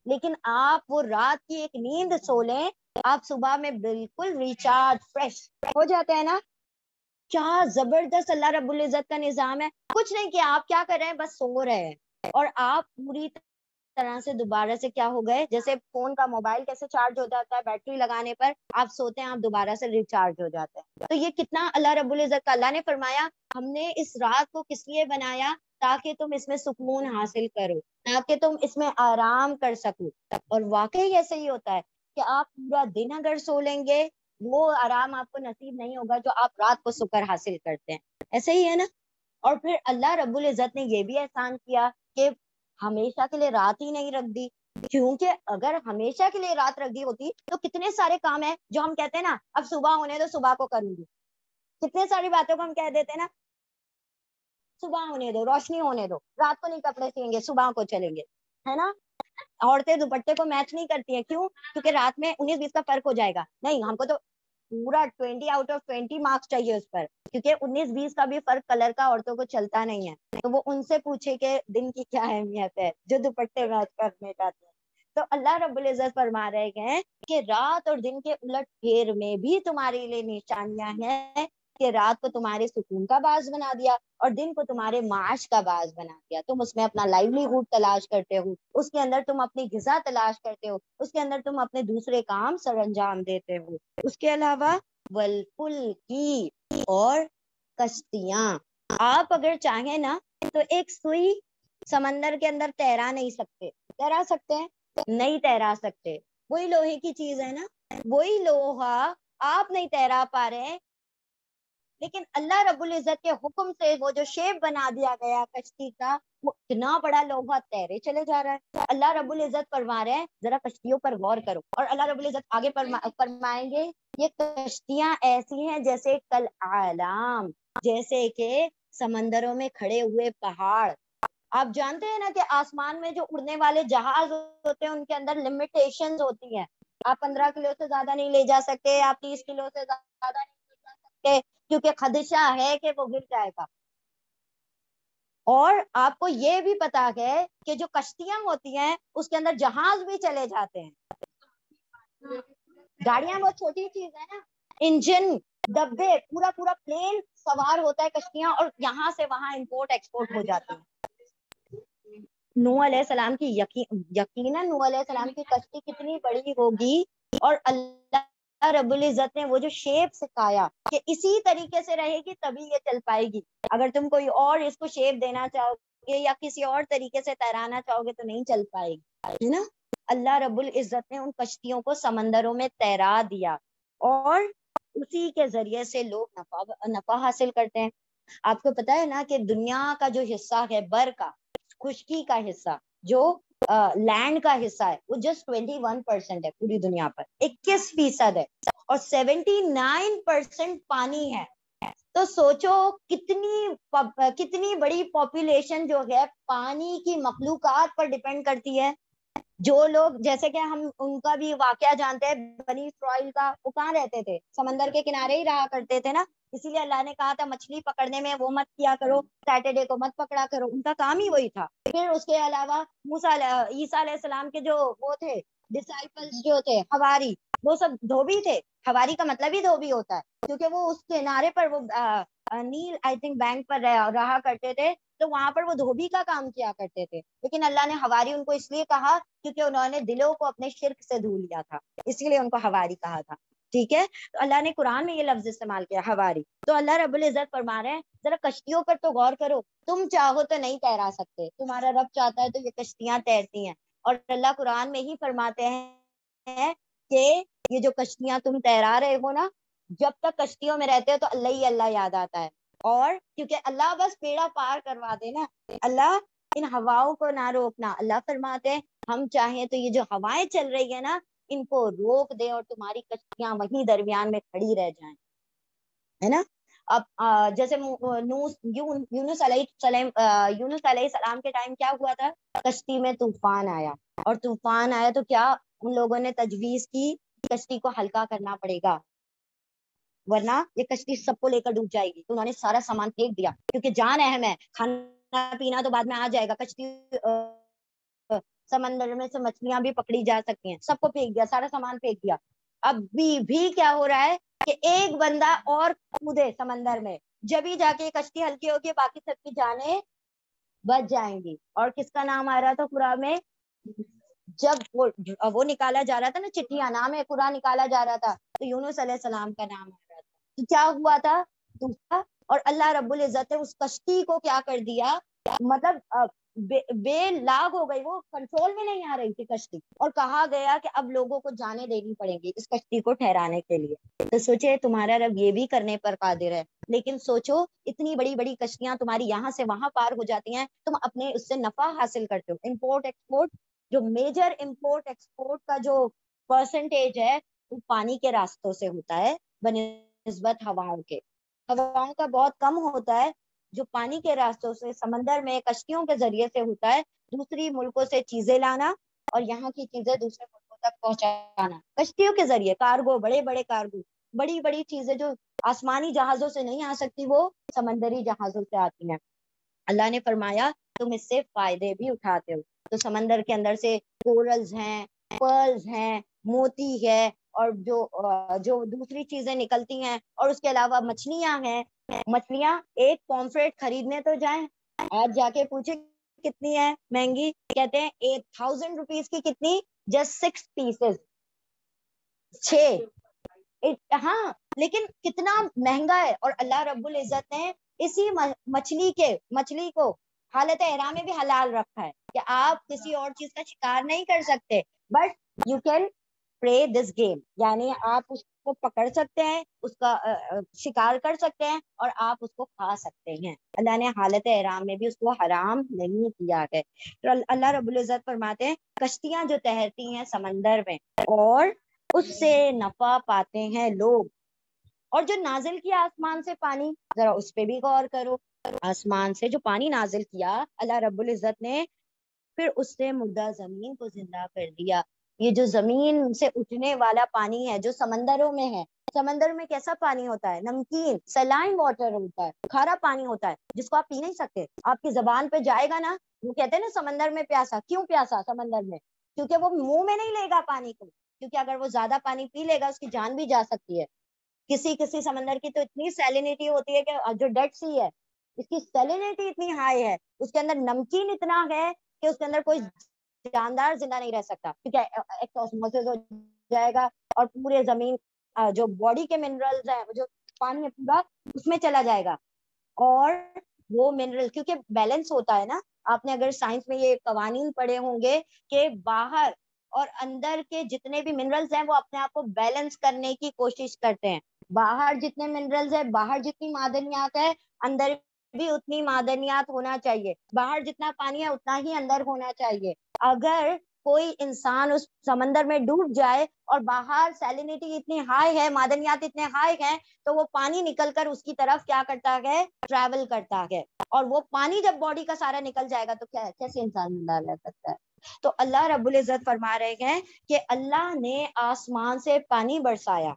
لیکن آپ وہ رات کی ایک نیند سو لیں, آپ صبح میں بالکل ریچارج فریش ہو جاتے ہیں نا. کیا زبردست اللہ رب العزت کا نظام ہے. کچھ نہیں کیا, آپ کیا کر رہے ہیں, بس سو رہے ہیں, اور آپ پوری طرح سے دوبارہ سے کیا ہو گئے, جیسے فون کا موبائل کیسے چارج ہو جاتا ہے بیٹری لگانے پر, آپ سوتے ہیں آپ دوبارہ سے ریچارج ہو جاتے ہیں. تو یہ کتنا اللہ رب العزت کا. اللہ نے فرمایا ہم نے اس رات کو کس لیے بنایا, تاکہ تم اس میں سکون حاصل کرو, تاکہ تم اس میں آرام کر سکو. اور واقعی ایسے ہی ہوتا ہے کہ آپ پورا دن اگر سو لیں گے وہ آرام آپ کو نصیب نہیں ہوگا جو آپ رات کو سو کر حاصل کرتے ہیں. ایسے ہی ہے نا. اور پھر اللہ رب العزت نے یہ بھی احسان کیا کہ ہمیشہ کے لیے رات ہی نہیں رکھ دی, کیونکہ اگر ہمیشہ کے لیے رات رکھ دی ہوتی تو کتنے سارے کام ہیں جو ہم کہتے ہیں نا اب صبح ہونے دو صبح کو کروں گی, کتنے ساری باتوں کو ہم کہہ دیتے ہیں نا صبح ہونے دو, روشنی ہونے دو, رات کو نہیں کپڑے سیئیں گے صبح کو چلیں گے, ہے نا. عورتیں دوپٹے کو میچ نہیں کرتی ہیں, کیوں, کیونکہ رات میں 19-20 کا فرق ہو جائے گا. نہیں, ہم کو تو پورا 20 آؤٹ آف 20 مارکس چاہیے اس پر, کیونکہ 19-20 کا بھی فرق کلر کا عورتوں کو چلتا نہیں ہے. تو وہ ان سے پوچھے کہ دن کی کیا اہمیت ہے جو دوپٹے میچ کرنے جاتے ہیں. تو اللہ رب العزت فرما رہے ہیں کہ رات اور دن کے الٹ پھیر میں بھی تمہارے لیے نشانیاں ہیں, کہ رات کو تمہارے سکون کا باعث بنا دیا اور دن کو تمہارے معاش کا باعث بنا دیا. تم اس میں اپنا لائیولی ہوڈ تلاش کرتے ہو, اس کے اندر تم اپنی غذا تلاش کرتے ہو, اس کے اندر تم اپنے دوسرے کام سر انجام دیتے ہو. اس کے علاوہ والفلکی, اور کشتیاں. آپ اگر چاہیں نا تو ایک سوئی سمندر کے اندر تیرا نہیں سکتے, تیرا سکتے ہیں, نہیں تیرا سکتے. وہی لوہے کی چیز ہے نا, وہی لوہا آپ نہیں تیرا پا رہے ہیں, لیکن اللہ رب العزت کے حکم سے وہ جو شیپ بنا دیا گیا کشتی کا, وہ اتنا بڑا لوہا تیرے چلے جا رہا ہے. اللہ رب العزت فرما رہے ہیں ذرا کشتیوں پر غور کرو. اور اللہ رب العزت آگے فرمائیں گے یہ کشتیاں ایسی ہیں جیسے کل اعلام, جیسے کہ سمندروں میں کھڑے ہوئے پہاڑ. آپ جانتے ہیں نا کہ آسمان میں جو اڑنے والے جہاز ہوتے ہیں ان کے اندر لمیٹیشنز ہوتی ہیں. آپ 15 کلو سے زیادہ نہیں لے جا سکتے, آپ 30 کلو سے زیادہ نہیں لے جا سکتے, کیونکہ خدشہ ہے کہ وہ گر جائے گا. اور آپ کو یہ بھی پتا ہے کہ جو کشتیاں ہوتی ہیں اس کے اندر جہاز بھی چلے جاتے ہیں. گاڑیاں بہت چھوٹی چیز ہے نا, انجن, ڈبے, پورا پورا پلین سوار ہوتا ہے کشتیاں, اور یہاں سے وہاں امپورٹ ایکسپورٹ ہو جاتی ہیں. نوح علیہ السلام کی یقیناً نوح علیہ السلام کی کشتی کتنی بڑی ہوگی, اور اللہ رب العزت نے وہ جو شیپ سکھایا کہ اسی طریقے سے رہے گی تبھی یہ چل پائے گی. اگر تم کوئی اور اس کو شیپ دینا چاہو گے یا کسی اور طریقے سے تیرانا چاہو گے تو نہیں چل پائے گی, ہے نا. اللہ رب العزت نے ان کشتیوں کو سمندروں میں تیرا دیا, اور اسی کے ذریعے سے لوگ نفع حاصل کرتے ہیں. آپ کو پتا ہے نا کہ دنیا کا جو حصہ ہے بر کا, خشکی کا حصہ, جو لینڈ کا حصہ ہے, وہ جسٹ 21% ہے پوری دنیا پر, 21% ہے, اور 79% پانی ہے. تو سوچو کتنی بڑی پاپولیشن جو ہے پانی کی مخلوقات پر ڈیپینڈ کرتی ہے. جو لوگ, جیسے کہ ہم ان کا بھی واقعہ جانتے ہیں, بنی اسرائیل کا, وہ کہاں رہتے تھے, سمندر کے کنارے ہی رہا کرتے تھے نا. اسی لیے اللہ نے کہا تھا مچھلی پکڑنے میں وہ مت کیا کرو, سیٹرڈے کو مت پکڑا کرو, ان کا کام ہی وہی تھا. پھر اس کے علاوہ عیسیٰ علیہ السلام کے جو وہ تھے ڈسائپلز جو تھے حواری, وہ سب دھوبی تھے. حواری کا مطلب ہی دھوبی ہوتا ہے, کیونکہ وہ اس کنارے پر, وہ نیل آئی تھنک بینک پر رہا کرتے تھے, تو وہاں پر وہ دھوبی کا کام کیا کرتے تھے. لیکن اللہ نے حواری ان کو اس لیے کہا کیونکہ انہوں نے دلوں کو اپنے شرک سے دھو لیا تھا, اس لیے ان کو حواری کہا تھا. ٹھیک ہے. تو اللہ نے قرآن میں یہ لفظ استعمال کیا حواری. تو اللہ رب العزت فرما رہے ہیں ذرا کشتیوں پر تو غور کرو. تم چاہو تو نہیں تیرا سکتے, تمہارا رب چاہتا ہے تو یہ کشتیاں تیرتی ہیں. اور اللہ قرآن میں ہی فرماتے ہیں کہ یہ جو کشتیاں تم تیرا رہے ہو نا, جب تک کشتیوں میں رہتے ہو تو اللہ ہی اللہ یاد آتا ہے. اور کیونکہ اللہ بس بیڑا پار کروا دے نا, اللہ ان ہواؤں کو نہ روکنا. اللہ فرماتے ہیں ہم چاہیں تو یہ جو ہوائیں چل رہی ہے نا ان کو روک دیں اور تمہاری کشتیاں وہیں درمیان میں کھڑی رہ جائیں, ہے نا. اب جیسے یونس علیہ السلام کے ٹائم کیا ہوا تھا, کشتی میں طوفان آیا, اور طوفان آیا تو کیا ان لوگوں نے تجویز کی کشتی کو ہلکا کرنا پڑے گا ورنہ یہ کشتی سب کو لے کر ڈوب جائے گی. تو انہوں نے سارا سامان پھینک دیا کیونکہ جان اہم ہے, کھانا پینا تو بعد میں آ جائے گا. کشتی سمندر میں سے مچھلیاں بھی پکڑی جا سکتی ہیں, سب کو پھینک دیا, سارا سامان پھینک دیا. اب بھی کیا ہو رہا ہے کہ ایک بندہ اور کودے سمندر میں, جبھی جا کے کشتی ہلکی ہوگی, باقی سب کی جانیں بچ جائیں گی. اور کس کا نام آ رہا تھا قرآن میں, جب وہ نکالا جا رہا تھا نا, چٹیاں نام ہے قرآن نکالا جا رہا تھا, تو یونس علیہ السلام کا نام آ رہا تھا. تو کیا ہوا تھا دوسرا, اور اللہ رب العزت نے اس کشتی کو کیا کر دیا, مطلب بے لاگ ہو گئی, وہ کنٹرول میں نہیں آ رہی تھی کشتی, اور کہا گیا کہ اب لوگوں کو جانیں دینی پڑیں گی اس کشتی کو ٹھہرانے کے لیے. تو سوچے تمہارا رب یہ بھی کرنے پر قادر ہے, لیکن سوچو اتنی بڑی بڑی کشتیاں تمہاری یہاں سے وہاں پار ہو جاتی ہیں, تم اپنے اس سے نفع حاصل کرتے ہو. امپورٹ ایکسپورٹ, جو میجر امپورٹ ایکسپورٹ کا جو پرسنٹیج ہے وہ پانی کے راستوں سے ہوتا ہے بنسبت ہواؤں کے. ہواؤں کا بہت کم ہوتا ہے جو پانی کے راستوں سے سمندر میں کشتیوں کے ذریعے سے ہوتا ہے, دوسری ملکوں سے چیزیں لانا اور یہاں کی چیزیں دوسرے ملکوں تک پہنچانا کشتیوں کے ذریعے. کارگو, بڑے بڑے کارگو, بڑی بڑی چیزیں جو آسمانی جہازوں سے نہیں آ سکتی وہ سمندری جہازوں سے آتی ہیں. اللہ نے فرمایا تم اس سے فائدے بھی اٹھاتے ہو. تو سمندر کے اندر سے کورلز ہیں, پرلز ہیں, موتی ہے, اور جو دوسری چیزیں نکلتی ہیں, اور اس کے علاوہ مچھلیاں ہیں. مچھلیاں ایک پومفریٹ خریدنے تو جائیں, آج جا کے پوچھے کتنی ہے مہنگی, کہتے ہیں 8,000 روپیز کی کتنی, جسٹ 6 پیسز, 6. ہاں لیکن کتنا مہنگا ہے. اور اللہ رب العزت نے اسی مچھلی کو حالت احرام میں بھی حلال رکھا ہے کہ آپ کسی اور چیز کا شکار نہیں کر سکتے, but you can play this game, یعنی آپ اس کو پکڑ سکتے ہیں, اس کا شکار کر سکتے ہیں, اور آپ اس کو کھا سکتے ہیں. اللہ نے حالت احرام میں بھی اس کو حرام نہیں کیا ہے. تو اللہ رب العزت فرماتے ہیں کشتیاں جو تیرتی ہیں سمندر میں اور اس سے نفع پاتے ہیں لوگ. اور جو نازل کیا آسمان سے پانی, ذرا اس پہ بھی غور کرو. آسمان سے جو پانی نازل کیا اللہ رب العزت نے, پھر اس سے مردہ زمین کو زندہ کر دیا. یہ جو زمین سے اٹھنے والا پانی ہے جو سمندروں میں ہے, سمندر میں کیسا پانی ہوتا ہے, نمکین سلائن واٹر ہوتا ہے, کھارا پانی ہوتا ہے جس کو آپ پی نہیں سکتے. آپ کی زبان پہ جائے گا نا, وہ کہتے ہیں نا سمندر میں پیاسا, کیوں پیاسا سمندر میں, کیونکہ وہ منہ میں نہیں لے گا پانی کو, کیونکہ اگر وہ زیادہ پانی پی لے گا اس کی جان بھی جا سکتی ہے. کسی سمندر کی تو اتنی سیلینٹی ہوتی ہے کہ جو ڈیڈ سی ہے اس کی سیلینٹی اتنی ہائی ہے, اس کے اندر نمکین اتنا ہے کہ اس کے اندر کوئی جاندار زندہ نہیں رہ سکتا, کیونکہ ایکسوسموسس ہو جائے گا اور پورے زمین جو باڈی کے منرلز ہیں جو پانی ہے پورا اس میں چلا جائے گا. اور وہ منرل کیونکہ بیلنس ہوتا ہے نا, آپ نے اگر سائنس میں یہ قوانین پڑھے ہوں گے کہ باہر اور اندر کے جتنے بھی منرلز ہیں وہ اپنے آپ کو بیلنس کرنے کی کوشش کرتے ہیں. باہر جتنے منرلز ہیں, باہر جتنی معدنیات ہے, اندر بھی اتنی معدنیات ہونا چاہیے. باہر جتنا پانی ہے اتنا ہی اندر ہونا چاہیے. اگر کوئی انسان اس سمندر میں ڈوب جائے اور باہر سیلینٹی اتنی ہائی ہے, معدنیات اتنے ہائی ہیں, تو وہ پانی نکل کر اس کی طرف کیا کرتا ہے, ٹریول کرتا ہے. اور وہ پانی جب باڈی کا سارا نکل جائے گا تو کیسے انسان زندہ رہ سکتا ہے. تو اللہ رب العزت فرما رہے ہیں کہ اللہ نے آسمان سے پانی برسایا,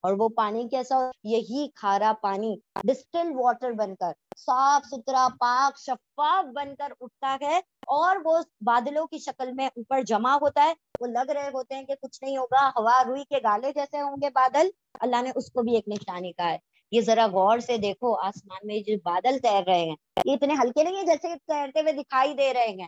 اور وہ پانی کیسا, یہی کھارا پانی ڈسٹل واٹر بن کر صاف ستھرا پاک شفاف بن کر اٹھتا ہے, اور وہ بادلوں کی شکل میں اوپر جمع ہوتا ہے. وہ لگ رہے ہوتے ہیں کہ کچھ نہیں ہوگا, ہوا روئی کے گالے جیسے ہوں گے بادل, اللہ نے اس کو بھی ایک نشانی کہا ہے. یہ ذرا غور سے دیکھو, آسمان میں جو بادل تیر رہے ہیں یہ اتنے ہلکے نہیں ہیں جیسے تیرتے ہوئے دکھائی دے رہے ہیں,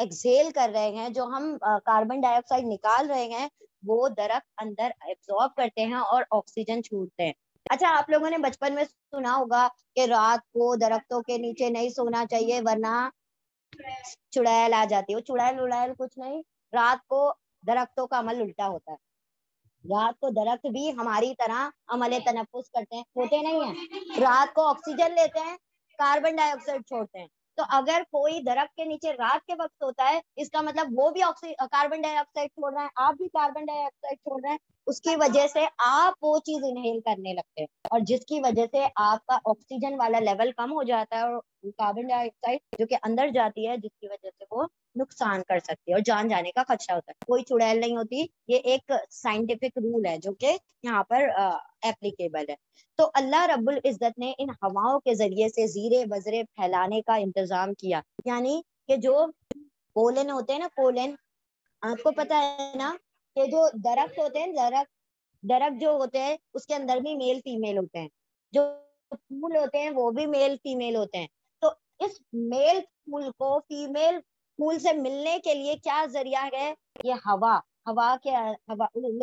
ایکسیل کر رہے ہیں, جو ہم کاربن ڈائی آکسائڈ نکال رہے ہیں, وہ درخت اندر ایبزارب کرتے ہیں اور آکسیجن چھوڑتے ہیں. اچھا, آپ لوگوں نے بچپن میں سنا ہوگا کہ رات کو درختوں کے نیچے نہیں سونا چاہیے ورنہ چڑیل آ جاتی ہے. وہ چڑیل وڑیل کچھ نہیں, رات کو درختوں کا عمل الٹا ہوتا ہے. رات کو درخت بھی ہماری طرح عمل تنفس کرتے ہیں, ہوتے نہیں ہیں. رات کو آکسیجن لیتے ہیں, کاربن ڈائی آکسائڈ چھوڑتے ہیں. تو اگر کوئی درخت کے نیچے رات کے وقت ہوتا ہے, اس کا مطلب وہ بھی کاربن ڈائی آکسائڈ چھوڑ رہے ہیں, آپ بھی کاربن ڈائی آکسائڈ چھوڑ رہے ہیں. اس کی وجہ سے آپ وہ چیز انہیل کرنے لگتے ہیں, اور جس کی وجہ سے آپ کا آکسیجن والا لیول کم ہو جاتا ہے, اور کاربن ڈائی آکسائڈ جو کہ اندر جاتی ہے, جس کی وجہ سے وہ نقصان کر سکتی ہے اور جان جانے کا خدشہ ہوتا ہے. کوئی چڑیل نہیں ہوتی. یہ ایک سائنٹیفک رول ہے جو کہ یہاں پر ایپلیکیبل ہے. تو اللہ رب العزت نے ان ہواؤں کے ذریعے سے زیرے بزرے پھیلانے کا انتظام کیا. یعنی کہ جو پولن ہوتے ہیں نا, پولن, آپ کو پتا ہے نا کہ جو درخت ہوتے ہیں, درخت جو ہوتے ہیں اس کے اندر بھی میل فیمیل ہوتے ہیں. جو پھول ہوتے ہیں وہ بھی میل فیمیل ہوتے ہیں. تو اس میل پھول کو فیمیل پھول سے ملنے کے لیے کیا ذریعہ ہے؟ یہ ہوا. ہوا کے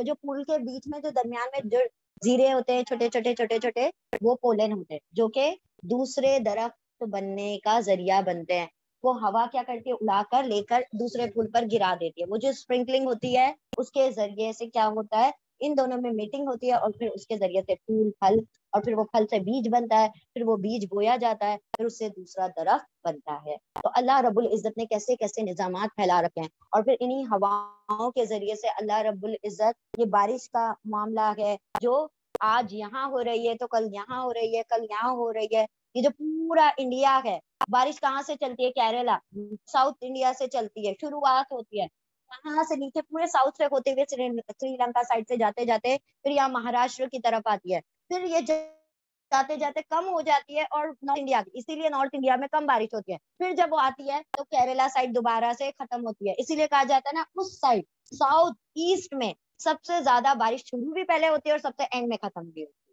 جو پھول کے بیچ میں جو درمیان میں جو زیرے ہوتے ہیں چھوٹے چھوٹے چھوٹے چھوٹے, وہ پولن ہوتے ہیں, جو کہ دوسرے درخت بننے کا ذریعہ بنتے ہیں. وہ ہوا کیا کرتی ہے, اڑا کر لے کر دوسرے پھول پر گرا دیتی ہے. وہ جو اسپرنکلنگ ہوتی ہے اس کے ذریعے سے کیا ہوتا ہے, ان دونوں میں میٹنگ ہوتی ہے, اور پھر اس کے ذریعے سے پھول پھل, اور پھر وہ پھل سے بیج بنتا ہے, پھر وہ بیج بویا جاتا ہے, پھر اس سے دوسرا درخت بنتا ہے. تو اللہ رب العزت نے کیسے کیسے نظامات پھیلا رکھے ہیں. اور پھر انہی ہواؤں کے ذریعے سے اللہ رب العزت, یہ بارش کا معاملہ ہے جو آج یہاں ہو رہی ہے تو کل یہاں ہو رہی ہے, کل یہاں ہو رہی ہے. یہ جو پورا انڈیا ہے, بارش کہاں سے چلتی ہے؟ کیرلا, ساؤتھ انڈیا سے چلتی ہے, شروعات ہوتی ہے یہاں سے نیچے پورے ساؤتھ سے ہوتے ہوئے سری لنکا سائڈ سے جاتے جاتے پھر یہاں مہاراشٹر کی طرف آتی ہے, پھر یہ جاتے جاتے کم ہو جاتی ہے اور نارتھ انڈیا کی, اسی لیے نارتھ انڈیا میں کم بارش ہوتی ہے. پھر جب وہ آتی ہے تو کیرلا سائڈ دوبارہ سے ختم ہوتی ہے, اسی لیے کہا جاتا ہے نا اس سائڈ ساؤتھ ایسٹ میں سب سے زیادہ بارش شروع بھی پہلے ہوتی ہے اور سب سے اینڈ میں ختم بھی ہوتی ہے.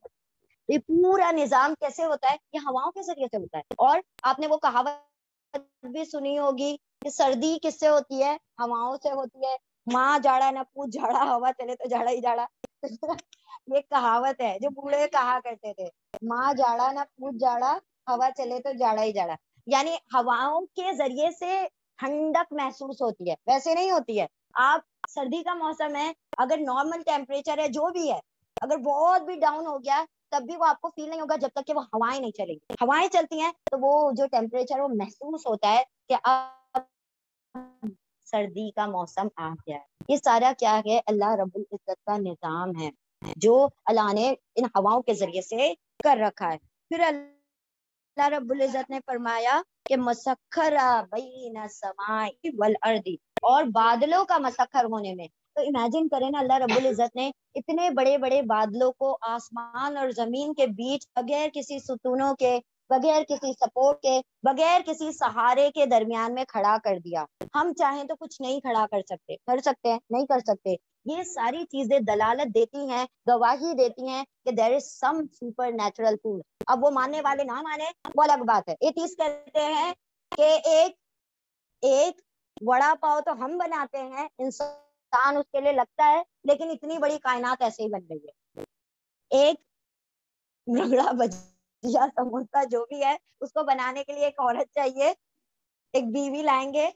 یہ پورا نظام کیسے ہوتا ہے؟ یہ ہواؤں کے ذریعے سے ہوتا ہے. اور آپ نے وہ کہاوت بھی سنی ہوگی کہ سردی کس سے ہوتی ہے؟ ہواؤں سے ہوتی ہے. ماں جاڑا نہ پوچھ جاڑا, ہوا چلے تو جاڑا ہی جاڑا. یہ کہاوت ہے جو بوڑھے کہا کرتے تھے, ماں جاڑا نہ پوچھ جاڑا, ہوا چلے تو جاڑا ہی جاڑا. یعنی ہواؤں کے ذریعے سے ٹھنڈک محسوس ہوتی ہے, ویسے نہیں ہوتی ہے. آپ سردی کا موسم ہے, اگر نارمل ٹیمپریچر ہے جو بھی ہے, اگر بہت بھی ڈاؤن ہو گیا تب بھی وہ آپ کو فیل نہیں ہوگا جب تک کہ وہ ہوائیں نہیں چلیں گی. ہوائیں چلتی ہیں تو وہ جو ٹیمپریچر وہ محسوس ہوتا ہے کہ اب سردی کا موسم آ گیا ہے. یہ سارا کیا ہے؟ اللہ رب العزت کا نظام ہے جو اللہ نے ان ہواؤں کے ذریعے سے کر رکھا ہے. پھر اللہ رب العزت نے فرمایا کہ مسخر بین السماء والارض, اور بادلوں کا مسخر ہونے میں. تو امیجن کریں نا, اللہ رب العزت نے اتنے بڑے بڑے بادلوں کو آسمان اور زمین کے بیچ بغیر کسی ستونوں کے, بغیر کسی سپورٹ کے, بغیر کسی سہارے کے درمیان میں کھڑا کر دیا. ہم چاہیں تو کچھ نہیں کھڑا کر سکتے, کر سکتے ہیں؟ نہیں کر سکتے. یہ ساری چیزیں دلالت دیتی ہیں, گواہی دیتی ہیں کہ there is some supernatural force. اب وہ ماننے والے نہ مانے وہ الگ بات ہے. ایتھیسٹ کہتے ہیں کہ ایک وڑا پاؤ تو ہم بناتے ہیں, انسان اس کے لیے لگتا ہے, لیکن اتنی بڑی کائنات ایسے ہی بن گئی ہے. ایک رگڑا بجیا سموسا جو بھی ہے, اس کو بنانے کے لیے ایک عورت چاہیے, ایک بیوی لائیں گے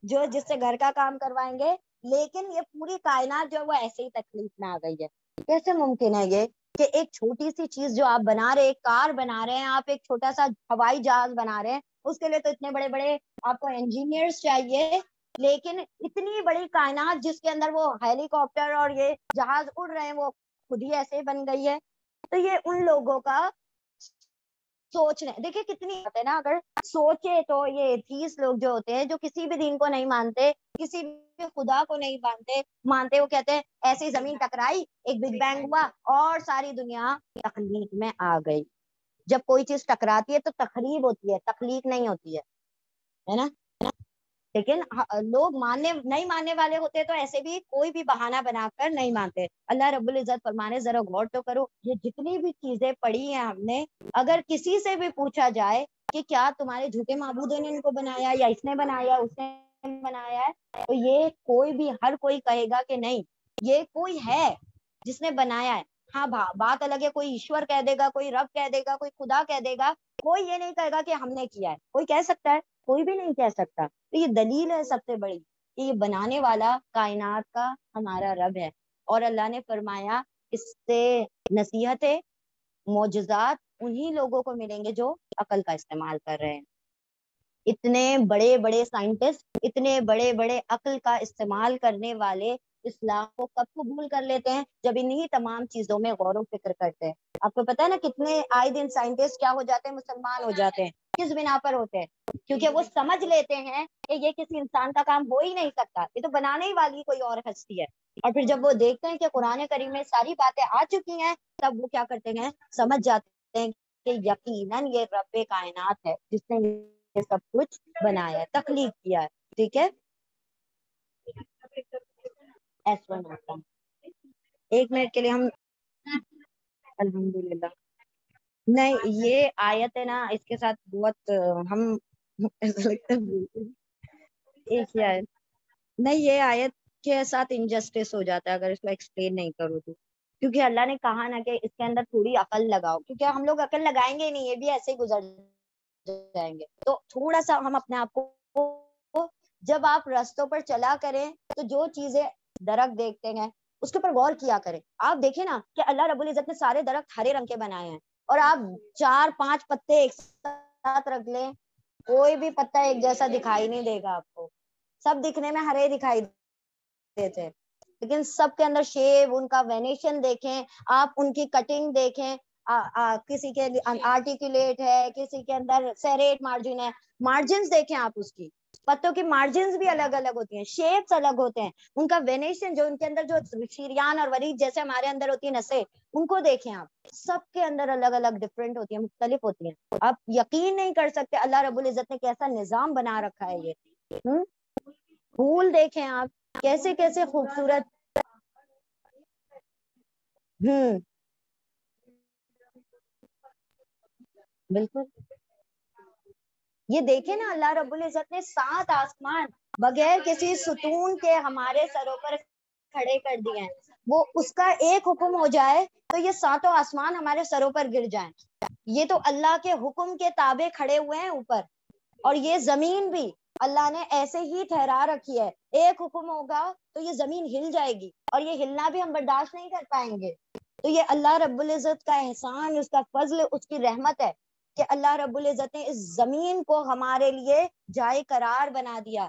جو جس سے گھر کا کام کروائیں گے, لیکن یہ پوری کائنات جو ہے وہ ایسے ہی تکلیف میں آ گئی ہے. کیسے ممکن ہے یہ کہ ایک چھوٹی سی چیز جو آپ بنا رہے, ایک کار بنا رہے ہیں آپ, ایک چھوٹا سا ہوائی جہاز بنا رہے ہیں, اس کے لیے تو اتنے بڑے بڑے آپ کو انجینئرز چاہیے, لیکن اتنی بڑی کائنات جس کے اندر وہ ہیلی کاپٹر اور یہ جہاز اڑ رہے ہیں وہ خود ہی ایسے بن گئی ہے. تو یہ ان لوگوں کا سوچ رہے. دیکھیں کتنی بات ہے نا, اگر سوچے تو یہ ایتھیسٹ لوگ جو ہوتے ہیں, جو کسی بھی دین کو نہیں مانتے, کسی بھی خدا کو نہیں مانتے, وہ کہتے ہیں ایسی زمین ٹکرائی, ایک بگ بینگ ہوا اور ساری دنیا تخلیق میں آ گئی. جب کوئی چیز ٹکراتی ہے تو تخریب ہوتی ہے, تخلیق نہیں ہوتی ہے نا. لیکن لوگ نہیں ماننے والے ہوتے تو ایسے بھی کوئی بھی بہانہ بنا کر نہیں مانتے. اللہ رب العزت فرمانے, ذرا غور تو کرو, یہ جتنی بھی چیزیں پڑھی ہیں ہم نے, اگر کسی سے بھی پوچھا جائے کہ کیا تمہارے جھوٹے معبودوں نے ان کو بنایا, یا اس نے بنایا, اس نے بنایا ہے تو یہ کوئی بھی ہر کوئی کہے گا کہ نہیں یہ کوئی ہے جس نے بنایا ہے. ہاں بات الگ ہے, کوئی ایشور کہہ دے گا, کوئی رب کہہ دے گا, کوئی خدا کہہ دے گا, کوئی یہ نہیں کہے گا کہ ہم نے کیا ہے. کوئی کہہ سکتا ہے؟ کوئی بھی نہیں کہہ سکتا. تو یہ دلیل ہے سب سے بڑی کہ یہ بنانے والا کائنات کا ہمارا رب ہے. اور اللہ نے فرمایا اس سے نصیحتیں معجزات انہی لوگوں کو ملیں گے جو عقل کا استعمال کر رہے ہیں. اتنے بڑے بڑے سائنٹسٹ, اتنے بڑے بڑے عقل کا استعمال کرنے والے اسلام کو کب قبول کر لیتے ہیں؟ جب انہی تمام چیزوں میں غور و فکر کرتے ہیں. آپ کو پتا ہے نا کتنے آئے دن سائنٹسٹ کیا ہو جاتے ہیں, مسلمان ہو جاتے ہیں. کس بنا پر ہوتے ہیں؟ کیونکہ وہ سمجھ لیتے ہیں کہ یہ کسی انسان کا کام ہو ہی نہیں سکتا, یہ تو بنانے ہی والی کوئی اور ہستی ہے. اور پھر جب وہ دیکھتے ہیں کہ قرآن کریم میں ساری باتیں آ چکی ہیں, تب وہ کیا کرتے ہیں, سمجھ جاتے ہیں کہ یقیناً یہ رب کائنات ہے جس نے یہ سب کچھ بنایا ہے, تخلیق کیا ہے. ٹھیک ہے, ایک منٹ کے لیے ہم الحمدللہ. نہیں یہ آیت ہے نا, اس کے ساتھ بہت ہم ایسا لگتا ہے ایک ہی آیت نہیں, یہ آیت کے ساتھ انجسٹس ہو جاتا ہے اگر اس کو ایکسپلین نہیں کرو تو. کیونکہ اللہ نے کہا نا کہ اس کے اندر تھوڑی عقل لگاؤ, کیونکہ ہم لوگ عقل لگائیں گے نہیں, یہ بھی ایسے ہی گزر جائیں گے. تو تھوڑا سا ہم اپنے آپ کو, جب آپ رستوں پر چلا کریں تو جو چیزیں درخت دیکھتے ہیں اس کے اوپر غور کیا کریں. آپ دیکھیں نا کہ اللہ رب العزت نے سارے درخت ہرے رنگ کے بنائے ہیں, اور آپ 4-5 پتے ایک ساتھ رکھ لیں, کوئی بھی پتا ایک جیسا دکھائی نہیں دے گا آپ کو. سب دکھنے میں ہرے دکھائی دیتے, لیکن سب کے اندر شیپ, ان کا وینیشن دیکھیں آپ, ان کی کٹنگ دیکھیں. کسی کے آرٹیکولیٹ ہے, کسی کے اندر سیریٹ مارجن ہے. مارجنز دیکھیں آپ, اس کی پتوں کی مارجنز بھی الگ الگ ہوتی ہیں, شیپس الگ ہوتے ہیں, ان کا وینیشن جو ان کے اندر جو شریان اور ورید جیسے ہمارے اندر ہوتی ہیں نسیں, ان کو دیکھیں آپ. سب کے اندر الگ الگ ڈفرینٹ ہوتی ہیں, مختلف ہوتی ہیں. آپ یقین نہیں کر سکتے اللہ رب العزت نے کیسا نظام بنا رکھا ہے. یہ پھول دیکھیں آپ کیسے کیسے خوبصورت. بالکل, یہ دیکھیں نا اللہ رب العزت نے 7 آسمان بغیر کسی ستون کے ہمارے سروں پر کھڑے کر دیے ہیں. وہ اس کا ایک حکم ہو جائے تو یہ 7 آسمان ہمارے سروں پر گر جائیں. یہ تو اللہ کے حکم کے تابع کھڑے ہوئے ہیں اوپر. اور یہ زمین بھی اللہ نے ایسے ہی ٹھہرا رکھی ہے, ایک حکم ہوگا تو یہ زمین ہل جائے گی, اور یہ ہلنا بھی ہم برداشت نہیں کر پائیں گے. تو یہ اللہ رب العزت کا احسان, اس کا فضل, اس کی رحمت ہے کہ اللہ رب العزت نے اس زمین کو ہمارے لیے جائے قرار بنا دیا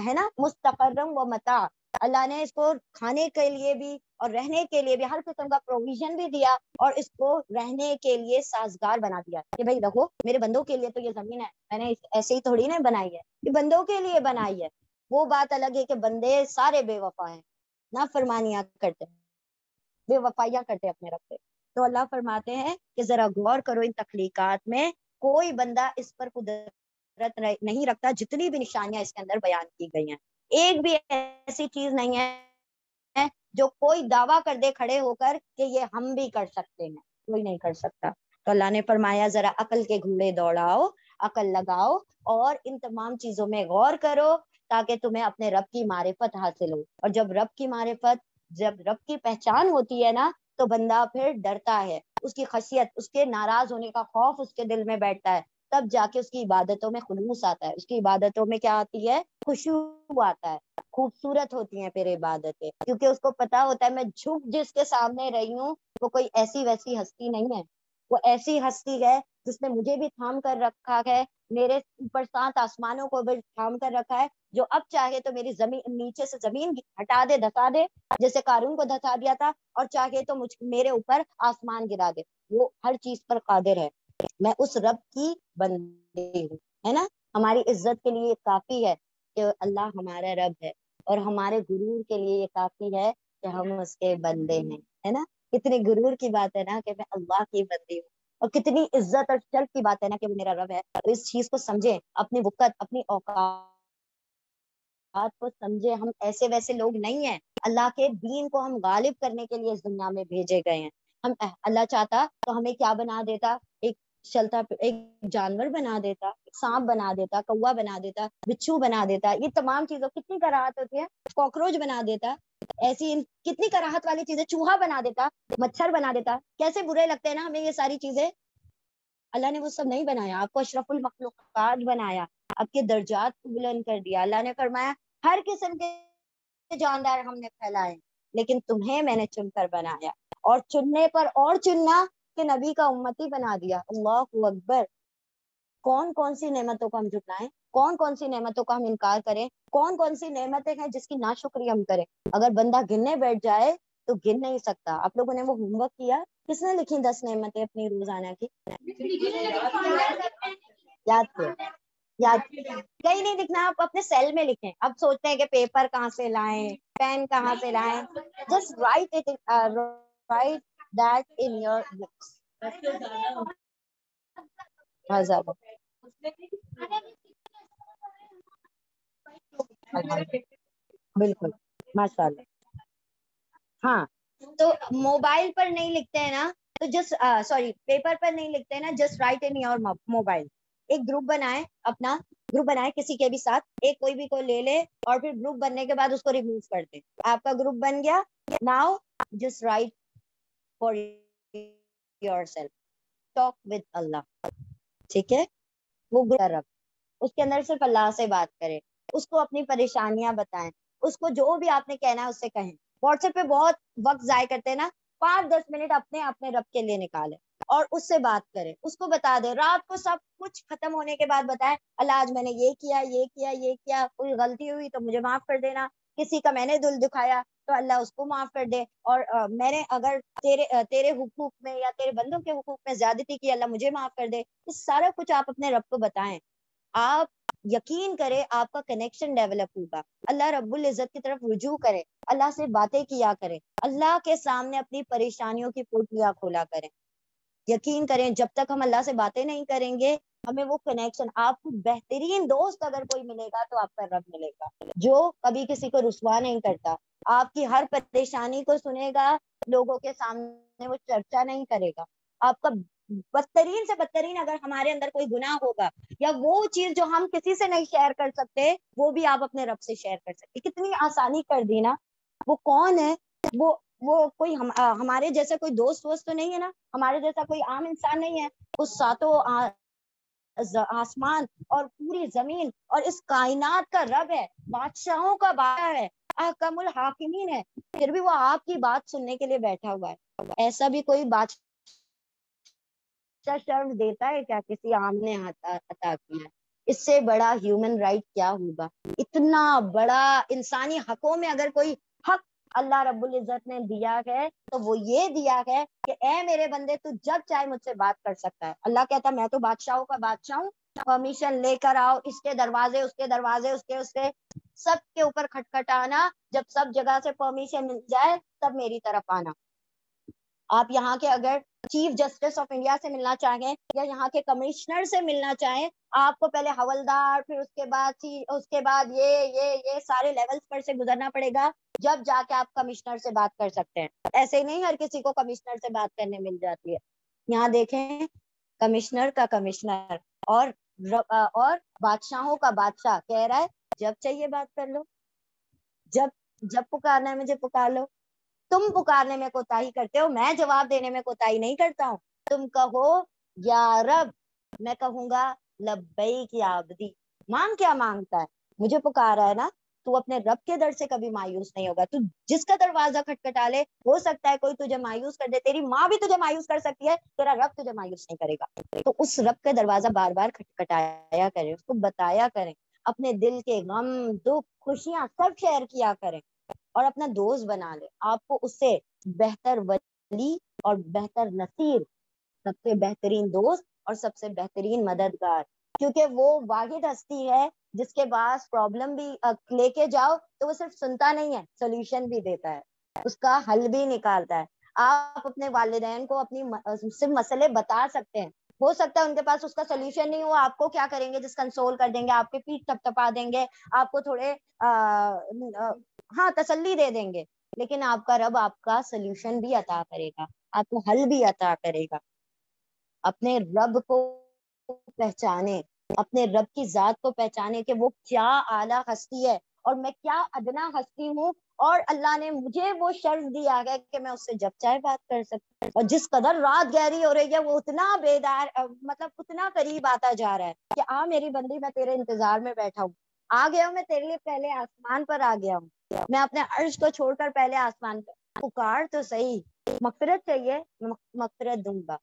ہے نا, مستقرم و متاع. اللہ نے اس کو کھانے کے لیے بھی اور رہنے کے لیے بھی ہر قسم کا پروویژن بھی دیا, اور اس کو رہنے کے لیے سازگار بنا دیا کہ بھائی رہو میرے بندوں کے لیے. تو یہ زمین ہے میں نے ایسے ہی تھوڑی نہ بنائی ہے, یہ بندوں کے لیے بنائی ہے. وہ بات الگ ہے کہ بندے سارے بے وفا ہیں, نافرمانیاں کرتے ہیں, بے وفائیاں کرتے اپنے رب پہ. تو اللہ فرماتے ہیں کہ ذرا غور کرو ان تخلیقات میں, کوئی بندہ اس پر قدرت نہیں رکھتا جتنی بھی نشانیاں اس کے اندر بیان کی گئی ہیں. ایک بھی ایسی چیز نہیں ہے جو کوئی دعویٰ کر دے کھڑے ہو کر کہ یہ ہم بھی کر سکتے ہیں, کوئی نہیں کر سکتا. تو اللہ نے فرمایا ذرا عقل کے گھوڑے دوڑاؤ, عقل لگاؤ, اور ان تمام چیزوں میں غور کرو تاکہ تمہیں اپنے رب کی معرفت حاصل ہو. اور جب رب کی معرفت, جب رب کی پہچان ہوتی ہے نا, تو بندہ پھر ڈرتا ہے, اس کی خشیت, اس کے ناراض ہونے کا خوف اس کے دل میں بیٹھتا ہے. تب جا کے اس کی عبادتوں میں خلوص آتا ہے, اس کی عبادتوں میں کیا آتی ہے, خشوع آتا ہے. خوبصورت ہوتی ہیں پھر عبادتیں, کیونکہ اس کو پتا ہوتا ہے میں جھک جس کے سامنے رہی ہوں وہ کوئی ایسی ویسی ہستی نہیں ہے, وہ ایسی ہستی ہے جس نے مجھے بھی تھام کر رکھا ہے, میرے اوپر 7 آسمانوں کو بھی تھام کر رکھا ہے, جو اب چاہے تو میری زمین نیچے سے زمین ہٹا دے, دھسا دے, جیسے قارون کو دھسا دیا تھا, اور چاہے تو میرے اوپر آسمان گرا دے. وہ ہر چیز پر قادر ہے. میں اس رب کی بندی ہوں, ہے نا. ہماری عزت کے لیے کافی ہے کہ اللہ ہمارا رب ہے, اور ہمارے غرور کے لیے یہ کافی ہے کہ ہم اس کے بندے ہیں, ہے نا. کتنی غرور کی بات ہے نا کہ میں اللہ کی بندی ہوں, اور کتنی عزت اور شرف کی بات ہے نا کہ وہ میرا رب ہے. تو اس چیز کو سمجھیں, اپنی وقت, اپنی اوقات کو سمجھے. ہم ایسے ویسے لوگ نہیں ہیں, اللہ کے دین کو ہم غالب کرنے کے لیے اس دنیا میں بھیجے گئے ہیں. ہم اللہ چاہتا تو ہمیں کیا بنا دیتا, ایک چلتا ایک جانور بنا دیتا، سانپ بنا دیتا، کوا بنا دیتا، بچھو بنا دیتا. یہ تمام چیزوں کتنی کراہت ہوتی ہے. کاکروچ بنا دیتا، ایسی کتنی کراہت والی چیزیں. چوہا بنا دیتا، مچھر بنا دیتا. کیسے برے لگتے ہیں نا ہمیں یہ ساری چیزیں. اللہ نے وہ سب نہیں بنایا، آپ کو اشرف المخلوقات بنایا، آپ کے درجات کو بلند کر دیا. اللہ نے فرمایا ہر قسم کے جاندار ہم نے پھیلائے، لیکن تمہیں میں نے چن کر بنایا، اور چننے پر اور چننا کہ نبی کا امتی بنا دیا. اللہ اکبر. کون کون سی نعمتوں کو ہم جھٹلائیں، کون کون سی نعمتوں کا ہم انکار کریں، کون کون سی نعمتیں ہیں جس کی ناشکری ہم کریں. اگر بندہ گننے بیٹھ جائے تو گن نہیں سکتا. آپ لوگوں نے وہ ہوم ورک کیا؟ کس نے لکھی 10 نعمتیں اپنی روزانہ کی؟ یاد کرو، یاد کہیں نہیں لکھنا، آپ اپنے سیل میں لکھیں. اب سوچتے ہیں کہ پیپر کہاں سے لائیں، پین کہاں سے لائیں. Just right it, right that in your books. بالکل، ماشاء اللہ. ہاں تو موبائل پر نہیں لکھتے ہیں نا، تو جسٹ سوری پیپر پر نہیں لکھتے ہیں نا، just right in your mobile. ایک گروپ بنائے، اپنا گروپ بنائے کسی کے بھی ساتھ، ایک کوئی بھی کو لے لے، اور پھر گروپ بننے کے بعد اس کو ریموو کر دیں. آپ کا گروپ بن گیا. Now just write for yourself, talk with Allah. ٹھیک ہے، وہ رکھ، اس کے اندر صرف اللہ سے بات کرے، اس کو اپنی پریشانیاں بتائیں، اس کو جو بھی آپ نے کہنا ہے اس سے کہیں. واٹس ایپ پہ بہت وقت ضائع کرتے ہیں نا، 5-10 منٹ اپنے رب کے لیے نکالیں اور اس سے بات کریں. اس کو بتا دیں، رات کو سب کچھ ختم ہونے کے بعد بتائیں اللہ آج میں نے یہ کیا، یہ کیا، یہ کیا، کوئی غلطی ہوئی تو مجھے معاف کر دینا، کسی کا میں نے دل دکھایا تو اللہ اس کو معاف کر دے، اور میں نے اگر تیرے حقوق میں یا تیرے بندوں کے حقوق میں زیادتی کی، اللہ مجھے معاف کر دے. یہ سارا کچھ آپ اپنے رب کو بتائیں. آپ یقین کریں آپ کا کنیکشن ڈیولپ ہوگا. اللہ رب العزت کی طرف رجوع کریں، اللہ سے باتیں کیا کریں، اللہ کے سامنے اپنی پریشانیوں کی پوٹلیاں کھولا کریں. یقین کریں جب تک ہم اللہ سے باتیں نہیں کریں گے، ہمیں وہ کنیکشن. آپ کو بہترین دوست اگر کوئی ملے گا تو آپ کا رب ملے گا، جو کبھی کسی کو رسوا نہیں کرتا، آپ کی ہر پریشانی کو سنے گا، لوگوں کے سامنے وہ چرچا نہیں کرے گا. آپ کا بدترین سے بدترین اگر ہمارے اندر کوئی گناہ ہوگا، یا وہ چیز جو ہم کسی سے نہیں شیئر کر سکتے، وہ بھی آپ اپنے رب سے شیئر کر سکتے. کتنی آسانی کر دی نا. وہ کون ہے؟ وہ کوئی ہمارے جیسا کوئی دوست وست تو نہیں ہے نا، ہمارے جیسا کوئی عام انسان نہیں ہے. اس ساتوں آسمان اور پوری زمین اور اس کائنات کا رب ہے، بادشاہوں کا بادشاہ ہے، احکم الحاکمین ہے، پھر بھی وہ آپ کی بات سننے کے لیے بیٹھا ہوا ہے. ایسا بھی کوئی بادشاہ شرم دیتا ہے کیا کسی عام نے عطا کیا؟ اس سے بڑا ہیومن رائٹ کیا ہوگا؟ اتنا بڑا انسانی حقوں میں اگر کوئی حق اللہ رب العزت نے دیا ہے تو وہ یہ دیا ہے کہ اے میرے بندے تو جب چاہے مجھ سے بات کر سکتا ہے. اللہ کہتا میں تو بادشاہوں کا بادشاہ ہوں، پرمیشن لے کر آؤ، اس کے دروازے اس کے دروازے اس کے سب کے اوپر کھٹکھٹانا، جب سب جگہ سے پرمیشن مل جائے تب میری طرف آنا. آپ یہاں کے اگر چیف جسٹس آف انڈیا سے ملنا چاہیں یا یہاں کے کمشنر سے ملنا چاہیں، آپ کو پہلے حولدار، پھر اس کے بعد یہ سارے لیولز پر سے گزرنا پڑے گا، جب جا کے آپ کمشنر سے بات کر سکتے ہیں. ایسے ہی نہیں ہر کسی کو کمشنر سے بات کرنے مل جاتی ہے. یہاں دیکھیں کمشنر کا کمشنر اور بادشاہوں کا بادشاہ کہہ رہا ہے جب چاہیے بات کر لو، جب پکارنا ہے مجھے پکار لو. تم پکارنے میں کوتاہی کرتے ہو، میں جواب دینے میں کوتاہی نہیں کرتا ہوں. تم کہو یا رب، میں کہوں گا لبیک یا عبدی. مانگ کیا مانگتا ہے؟ مجھے پکارا ہے نا. تو اپنے رب کے در سے کبھی مایوس نہیں ہوگا. تو جس کا دروازہ کھٹکھٹا لے، ہو سکتا ہے کوئی تجھے مایوس کر دے، تیری ماں بھی تجھے مایوس کر سکتی ہے، تیرا رب تجھے مایوس نہیں کرے گا. تو اس رب کا دروازہ بار بار کھٹکھٹایا کریں، اس کو بتایا کریں، اپنے دل کے غم دکھ خوشیاں سب شیئر کیا کریں، اور اپنا دوست بنا لے. آپ کو اس سے بہتر ولی اور بہتر نصیر، سب سے بہترین دوست اور سب سے بہترین مددگار، کیونکہ وہ واحد ہستی ہے جس کے پاس پرابلم بھی لے کے جاؤ تو وہ صرف سنتا نہیں ہے، سولوشن بھی دیتا ہے، اس کا حل بھی نکالتا ہے. آپ اپنے والدین کو اپنی صرف مسئلے بتا سکتے ہیں، ہو سکتا ہے ان کے پاس اس کا سولوشن نہیں ہو. آپ کو کیا کریں گے؟ جس کنسول کر دیں گے، آپ کے پیٹھ تھپتھپا دیں گے، آپ کو تھوڑے ہاں تسلی دے دیں گے، لیکن آپ کا رب آپ کا سولوشن بھی عطا کرے گا، آپ کو حل بھی عطا کرے گا. اپنے رب کو پہچانے، اپنے رب کی ذات کو پہچانے کہ وہ کیا اعلیٰ ہستی ہے اور میں کیا ادنا ہستی ہوں، اور اللہ نے مجھے وہ شرف دیا ہے کہ میں اس سے جب چاہے بات کر سکتی ہوں، اور جس قدر رات گہری ہو رہی ہے وہ اتنا بیدار، مطلب اتنا قریب آتا جا رہا ہے کہ آ میری بندی، میں تیرے انتظار میں بیٹھا ہوں، آ گیا ہوں میں تیرے لیے، پہلے آسمان پر آ گیا ہوں، میں اپنے عرش کو چھوڑ کر پہلے آسمان پر، پکار تو صحیح، مغفرت چاہیے مغفرت دوں گا،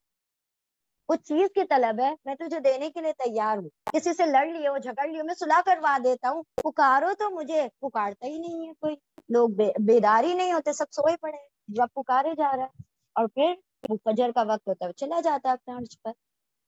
کچھ چیز کی طلب ہے میں تجھے دینے کے لیے تیار ہوں، کسی سے لڑ لیے ہو جھگڑ لیے ہو میں صلح کروا دیتا ہوں، پکارو تو مجھے، پکارتا ہی نہیں ہے کوئی، لوگ بیدار ہی نہیں ہوتے، سب سوئے پڑے ہیں، جب پکارے جا رہا ہے، اور پھر وہ فجر کا وقت ہوتا ہے چلا جاتا ہے اپنے عرش پر۔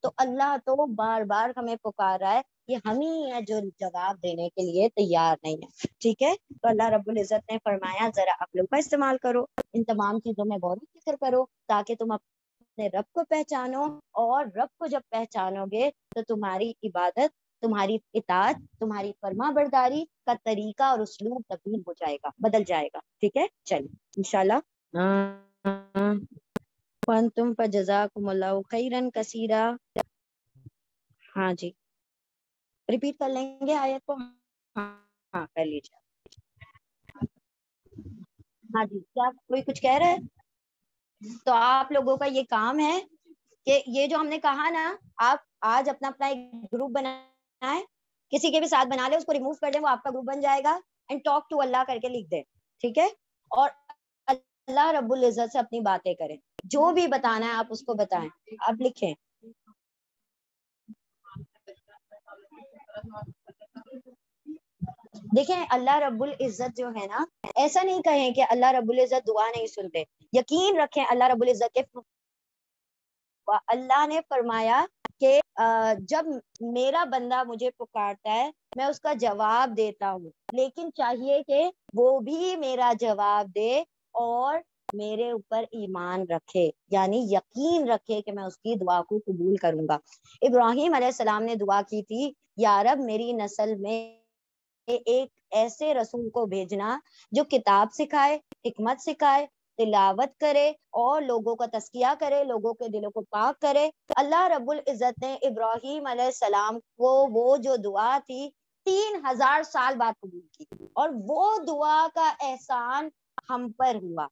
تو اللہ تو بار بار ہمیں پکار رہا ہے، یہ ہم ہی ہیں جو جواب دینے کے لیے تیار نہیں ہے، ٹھیک ہے؟ تو اللہ رب العزت نے فرمایا ذرا عقل کا استعمال کرو، ان تمام چیزوں میں غور و فکر کرو، تاکہ تم اپنے رب کو پہچانو، اور رب کو جب پہچانو گے تو تمہاری عبادت، تمہاری اطاعت، تمہاری فرما برداری کا طریقہ اور اسلوب تبدیل ہو جائے گا، بدل جائے گا، ٹھیک ہے؟ چلیے انشاءاللہ وانتم فجزاکم اللہ خیرا کثیرا، ہاں جی ریپیٹ کر لیں گے آیت کو، ہاں کر لیجیے، ہاں جی کیا کوئی کچھ کہہ رہا ہے؟ تو آپ لوگوں کا یہ کام ہے کہ یہ جو ہم نے کہا نا، آپ آج اپنا اپنا ایک گروپ بنائیں، کسی کے بھی ساتھ بنا لیں، اس کو ریموو کر دیں، وہ آپ کا گروپ بن جائے گا، اینڈ ٹاک ٹو اللہ کر کے لکھ دیں، ٹھیک ہے؟ اور اللہ رب العزت سے اپنی باتیں کریں، جو بھی بتانا ہے آپ اس کو بتائیں، آپ لکھیں۔ دیکھیں اللہ رب العزت جو ہے نا، ایسا نہیں کہیں کہ اللہ رب العزت دعا نہیں سنتے، یقین رکھیں اللہ رب العزت کے، اللہ نے فرمایا کہ جب میرا بندہ مجھے پکارتا ہے میں اس کا جواب دیتا ہوں، لیکن چاہیے کہ وہ بھی میرا جواب دے اور میرے اوپر ایمان رکھے، یعنی یقین رکھے کہ میں اس کی دعا کو قبول کروں گا۔ ابراہیم علیہ السلام نے دعا کی تھی، یا رب میری نسل میں ایک ایسے رسول کو بھیجنا جو کتاب سکھائے، حکمت سکھائے، تلاوت کرے اور لوگوں کا تزکیہ کرے، لوگوں کے دلوں کو پاک کرے۔ اللہ رب العزت نے ابراہیم علیہ السلام کو وہ جو دعا تھی 3000 سال بعد قبول کی، اور وہ دعا کا احسان ہم پر ہوا۔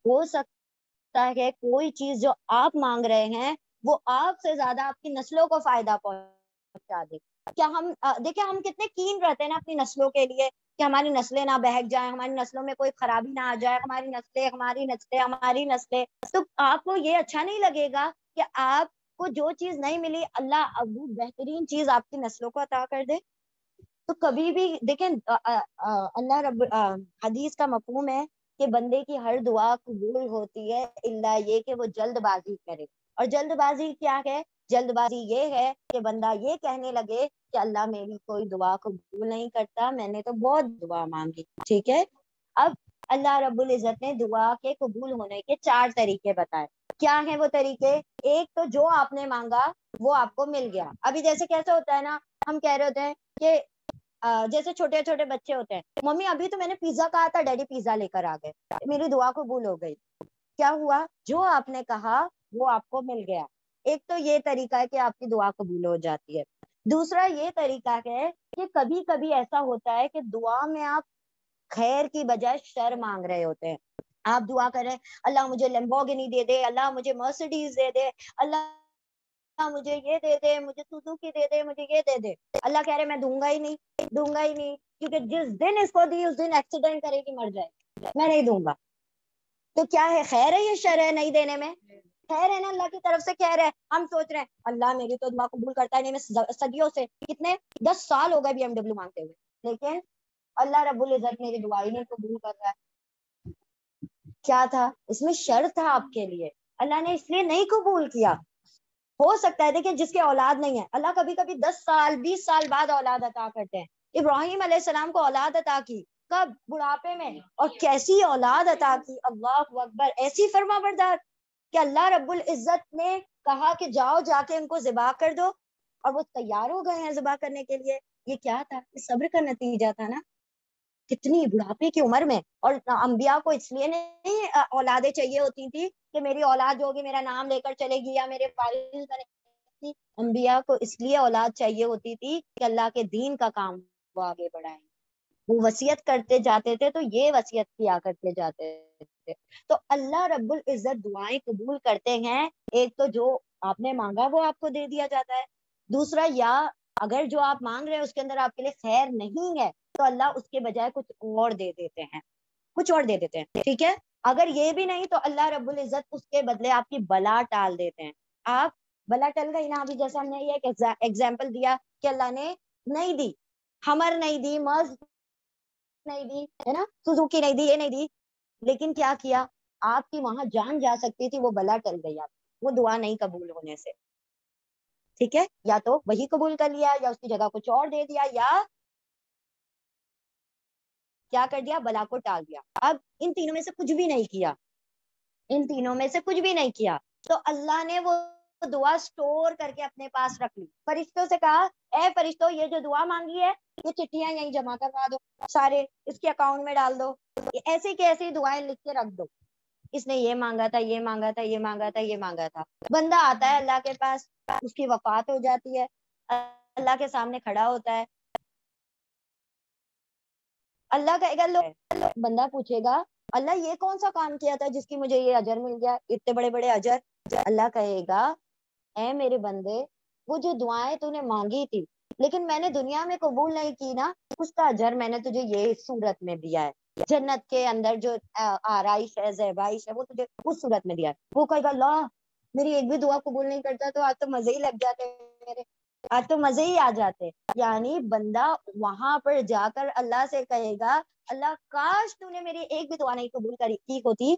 ہو سکتا ہے کوئی چیز جو آپ مانگ رہے ہیں وہ آپ سے زیادہ آپ کی نسلوں کو فائدہ پہنچا دے۔ کیا ہم دیکھیں ہم کتنے کین رہتے ہیں نا اپنی نسلوں کے لیے کہ ہماری نسلیں نہ بہک جائیں، ہماری نسلوں میں کوئی خرابی نہ آ جائے، ہماری نسلیں، تو آپ کو یہ اچھا نہیں لگے گا کہ آپ کو جو چیز نہیں ملی اللہ اب بہترین چیز آپ کی نسلوں کو عطا کر دے؟ تو کبھی بھی دیکھیں اللہ رب حدیث کا مفہوم ہے کہ بندے کی ہر دعا قبول ہوتی ہے الا یہ کہ وہ جلد بازی کرے، اور جلد بازی کیا ہے؟ جلد بازی یہ ہے کہ بندہ یہ کہنے لگے کہ اللہ میری کوئی دعا قبول نہیں کرتا، میں نے تو بہت دعا مانگی، ٹھیک ہے؟ اب اللہ رب العزت نے دعا کے قبول ہونے کے 4 طریقے بتائے۔ کیا ہیں وہ طریقے؟ ایک تو جو آپ نے مانگا وہ آپ کو مل گیا۔ ابھی جیسے کیسے ہوتا ہے نا، ہم کہہ رہے ہوتے ہیں کہ جیسے چھوٹے چھوٹے بچے ہوتے ہیں، ممی ابھی تو میں نے پیزا کہا تھا، ڈیڈی پیزا لے کر آ گئے، میری دعا قبول ہو گئی۔ کیا ہوا؟ جو آپ نے کہا وہ آپ کو مل گیا۔ ایک تو یہ طریقہ ہے کہ آپ کی دعا قبول ہو جاتی ہے۔ دوسرا یہ طریقہ ہے کہ کبھی کبھی ایسا ہوتا ہے کہ دعا میں آپ خیر کی بجائے شر مانگ رہے ہوتے ہیں، آپ دعا کر رہے ہیں اللہ مجھے لیمبورگینی دے دے، اللہ مجھے مرسیڈیز دے دے، اللہ مجھے یہ دے دے، مجھے سوزوکی دے دے، مجھے یہ دے دے۔ اللہ کہہ رہے میں دوں گا ہی نہیں، دوں گا ہی نہیں، کیونکہ جس دن اس کو دی اس دن ایکسیڈنٹ کرے گی، مر جائے گی، میں نہیں دوں گا۔ تو کیا ہے؟ خیر ہے یا شر ہے نہیں دینے میں؟ خیر ہے نا، اللہ کی طرف سے خیر ہے۔ ہم سوچ رہے ہیں اللہ میری تو دعا قبول کرتا ہے نہیں، میں صدیوں سے، کتنے 10 سال ہو گئے BMW مانگتے ہوئے، لیکن اللہ رب العزت میری دعا ہی نہیں قبول کر رہا ہے۔ کیا تھا اس میں؟ شر تھا آپ کے لیے، اللہ نے اس لیے نہیں قبول کیا۔ ہو سکتا ہے دیکھیں جس کے اولاد نہیں ہے، اللہ کبھی کبھی 10 سال 20 سال بعد اولاد عطا کرتے ہیں۔ ابراہیم علیہ السلام کو اولاد عطا کی کب؟ بڑھاپے میں، اور کیسی اولاد عطا کی، اللہ اکبر، ایسی فرما بردار کہ اللہ رب العزت نے کہا کہ جاؤ جا کے ان کو ذبح کر دو، اور وہ تیار ہو گئے ہیں ذبح کرنے کے لیے۔ یہ کیا تھا؟ صبر کا نتیجہ تھا نا، کتنی بڑھاپے کی عمر میں۔ اور انبیاء کو اس لیے نہیں اولادیں چاہیے ہوتی تھی کہ میری اولاد جو ہوگی میرا نام لے کر چلے گی یا میرے والد بنے گی. انبیاء کو اس لیے اولاد چاہیے ہوتی تھی کہ اللہ کے دین کا کام وہ آگے بڑھائیں. وہ وصیت کرتے جاتے تھے تو یہ وصیت کیا کرتے جاتے تھے. تو اللہ رب العزت دعائیں قبول کرتے ہیں. ایک تو جو آپ نے مانگا وہ آپ کو دے دیا جاتا ہے. دوسرا، یا اگر جو آپ مانگ رہے ہیں اس کے اندر آپ کے لیے خیر نہیں ہے تو اللہ اس کے بجائے کچھ اور دے دیتے ہیں، کچھ اور دے دیتے ہیں. ٹھیک ہے، اگر یہ بھی نہیں تو اللہ رب العزت اس کے بدلے آپ کی بلا ٹال دیتے ہیں. آپ بلا ٹل گئی نا. ابھی جیسے ہم نے یہ ایگزامپل دیا کہ اللہ نے نہیں دی، ہمر نہیں دی، مرض نہیں دی، ہے نا، سوزوکی نہیں دی، یہ نہیں دی، لیکن کیا کیا؟ آپ کی وہاں جان جا سکتی تھی، وہ بلا ٹل گئی، آپ وہ دعا نہیں قبول ہونے سے. ٹھیک ہے، یا تو وہی قبول کر لیا یا اس کی جگہ کچھ اور دے دیا یا کیا کر دیا؟ بلا کو ٹال دیا. اب ان تینوں میں سے کچھ بھی نہیں کیا، ان تینوں میں سے کچھ بھی نہیں کیا تو اللہ نے وہ دعا سٹور کر کے اپنے پاس رکھ لی. فرشتوں سے کہا اے فرشتوں، یہ جو دعا مانگی ہے یہ چٹھیاں یہیں جمع کروا دو، سارے اس کے اکاؤنٹ میں ڈال دو، ایسی کی ایسی دعائیں لکھ کے رکھ دو. اس نے یہ مانگا تھا، یہ مانگا تھا، یہ مانگا تھا، یہ مانگا تھا. بندہ آتا ہے اللہ کے پاس، اس کی وفات ہو جاتی ہے، اللہ کے سامنے کھڑا ہوتا ہے. اللہ کہے گا لو، بندہ پوچھے گا اللہ یہ کون سا کام کیا تھا جس کی مجھے یہ اجر مل گیا، اتنے بڑے بڑے اجر. اللہ کہے گا اے میرے بندے، وہ جو دعائیں تو نے مانگی تھی لیکن میں نے دنیا میں قبول نہیں کی نا، اس کا اجر میں نے تجھے یہ صورت میں دیا ہے. جنت کے اندر جو آرائش ہے، زیبائش ہے، وہ تجھے اس صورت میں دیا ہے. وہ کہے گا اللہ میری ایک بھی دعا قبول نہیں کرتا تو آج تو مزے ہی لگ جاتے میرے، آج تو مزے ہی آ جاتے. یعنی بندہ وہاں پر جا کر اللہ سے کہے گا اللہ کاش تو نے میری ایک بھی دعا نہیں قبول کی ہوتی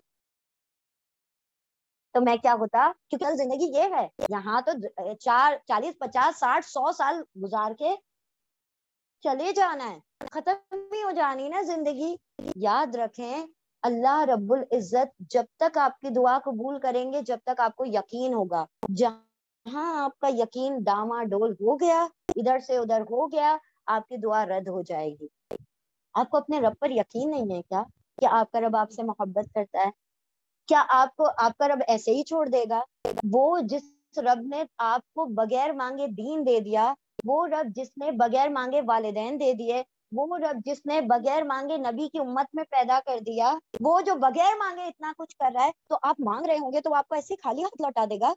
تو میں کیا ہوتا. کیونکہ زندگی یہ ہے، یہاں تو 40 50 60 100 سال گزار کے چلے جانا ہے، ختم ہی ہو جانی نا زندگی. یاد رکھیں اللہ رب العزت جب تک آپ کی دعا قبول کریں گے، جب تک آپ کو یقین ہوگا. جہاں آپ کا یقین ڈاما ڈول ہو گیا، ادھر سے ادھر ہو گیا، آپ کی دعا رد ہو جائے گی. آپ کو اپنے رب پر یقین نہیں ہے کیا کہ آپ کا رب آپ سے محبت کرتا ہے؟ کیا آپ کو آپ کا رب ایسے ہی چھوڑ دے گا؟ وہ جس رب نے آپ کو بغیر مانگے دین دے دیا، وہ رب جس نے بغیر مانگے والدین دے دیے، وہ رب جس نے بغیر مانگے نبی کی امت میں پیدا کر دیا، وہ جو بغیر مانگے اتنا کچھ کر رہا ہے، تو آپ مانگ رہے ہوں گے تو آپ کو ایسے خالی ہاتھ لوٹا دے گا؟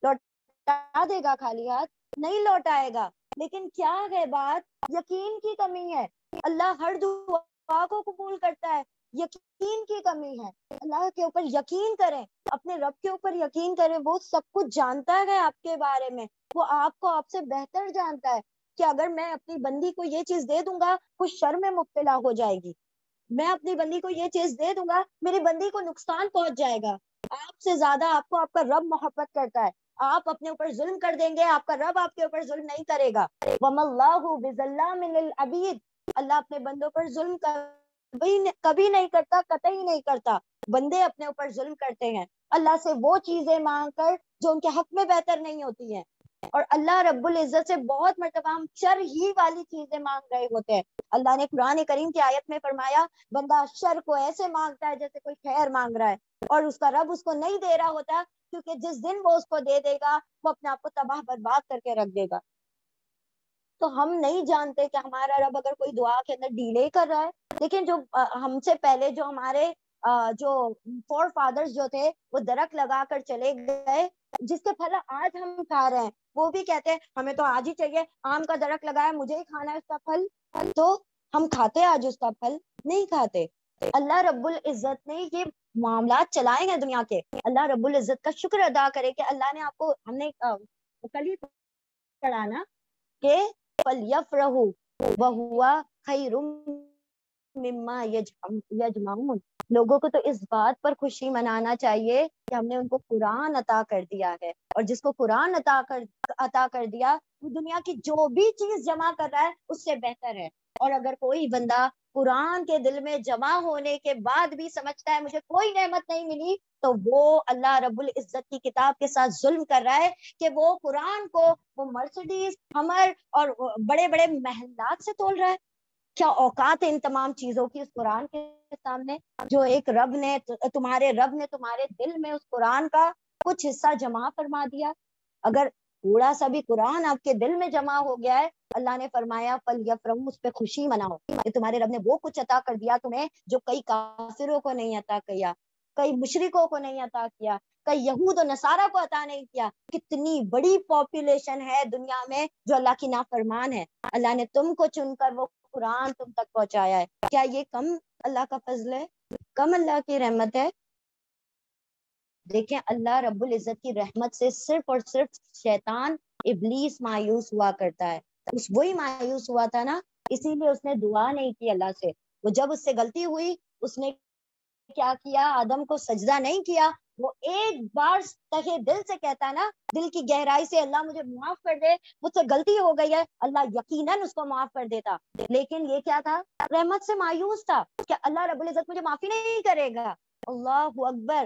لوٹا دے گا خالی ہاتھ؟ نہیں لوٹائے گا. لیکن کیا ہے بات؟ یقین کی کمی ہے. اللہ ہر دعا کو قبول کرتا ہے، یقین کی کمی ہے. اللہ کے اوپر یقین کریں، اپنے رب کے اوپر یقین کریں. وہ سب کچھ جانتا ہے آپ کے بارے میں، وہ آپ کو آپ سے بہتر جانتا ہے کہ اگر میں اپنی بندی کو یہ چیز دے دوں گا وہ شر میں مبتلا ہو جائے گی، میں اپنی بندی کو یہ چیز دے دوں گا میری بندی کو نقصان پہنچ جائے گا. آپ سے زیادہ آپ کو آپ کا رب محبت کرتا ہے. آپ اپنے اوپر ظلم کر دیں گے، آپ کا رب آپ کے اوپر ظلم نہیں کرے گا. وَمَا اللَّهُ بِظَلَّامٍ لِلْعَبِيدِ، اللہ اپنے بندوں پر ظلم کبھی نہیں کرتا، قطعی نہیں کرتا. بندے اپنے اوپر ظلم کرتے ہیں اللہ سے وہ چیزیں مانگ کر جو ان کے حق میں بہتر نہیں ہوتی ہیں، اور اللہ رب العزت سے بہت مرتبہ ہم شر ہی والی چیزیں مانگ رہے ہوتے ہیں. اللہ نے قرآن کریم کی آیت میں فرمایا بندہ شر کو ایسے مانگتا ہے جیسے کوئی خیر مانگ رہا ہے، اور اس کا رب اس کو نہیں دے رہا ہوتا، کیونکہ جس دن وہ اس کو دے دے گا وہ اپنے آپ کو تباہ برباد کر کے رکھ دے گا. تو ہم نہیں جانتے کہ ہمارا رب اگر کوئی دعا کے اندر ڈیلے کر رہا ہے، لیکن جو ہم سے پہلے جو ہمارے جو فور فادرز جو تھے وہ درخت لگا کر چلے گئے جس کے پھل آج ہم کھا رہے ہیں، وہ بھی کہتے ہیں ہمیں تو آج ہی چاہیے، آم کا درخت لگایا مجھے ہی کھانا ہے اس کا پھل، تو ہم کھاتے آج اس کا پھل؟ نہیں کھاتے. اللہ رب العزت نے یہ معاملات چلائے ہیں دنیا کے. اللہ رب العزت کا شکر ادا کرے کہ اللہ نے آپ کو، ہم نے کل ہی پڑھا نا کہ فَلْيَفْرَحُوا وَهُوَ خَيْرٌ مِّمَّا يَجْمَعُونَ، لوگوں کو تو اس بات پر خوشی منانا چاہیے کہ ہم نے ان کو قرآن عطا کر دیا ہے، اور جس کو قرآن عطا کر دیا وہ دنیا کی جو بھی چیز جمع کر رہا ہے اس سے بہتر ہے. اور اگر کوئی بندہ قرآن کے دل میں جمع ہونے کے بعد بھی سمجھتا ہے مجھے کوئی نعمت نہیں ملی، تو وہ اللہ رب العزت کی کتاب کے ساتھ ظلم کر رہا ہے کہ وہ قرآن کو وہ مرسڈیز، ہمر اور بڑے بڑے محلات سے تول رہا ہے. کیا اوقات ہے ان تمام چیزوں کی اس قرآن کے سامنے، جو ایک رب نے تمہارے دل میں اس قرآن کا کچھ حصہ جمع فرما دیا. اگر تھوڑا سا بھی قرآن آپ کے دل میں جمع ہو گیا ہے، اللہ نے فرمایا فَلْيَفْرَحُوا، اس پہ خوشی مناؤ کہ تمہارے رب نے وہ کچھ عطا کر دیا تمہیں جو کئی کافروں کو نہیں عطا کیا، کئی مشرکوں کو نہیں عطا کیا، کئی یہود و نصارہ کو عطا نہیں کیا. کتنی بڑی پاپولیشن ہے دنیا میں جو اللہ کی نافرمان ہے. اللہ نے تم کو چن کر وہ قرآن تم تک پہنچایا ہے. کیا یہ کم اللہ کا فضل ہے؟ کم اللہ کی رحمت ہے؟ دیکھیں اللہ رب العزت کی رحمت سے صرف اور صرف شیطان ابلیس مایوس ہوا کرتا ہے. وہی مایوس ہوا تھا نا، اسی لیے اس نے دعا نہیں کی اللہ سے. وہ جب اس سے غلطی ہوئی، اس نے کیا کیا؟ آدم کو سجدہ نہیں کیا. وہ ایک بار تہے دل سے کہتا نا، دل کی گہرائی سے، اللہ مجھے معاف کر دے، مجھ سے غلطی ہو گئی ہے، اللہ یقیناً اس کو معاف کر دیتا. لیکن یہ کیا تھا؟ رحمت سے مایوس تھا کہ اللہ رب العزت مجھے معافی نہیں کرے گا. اللہ اکبر.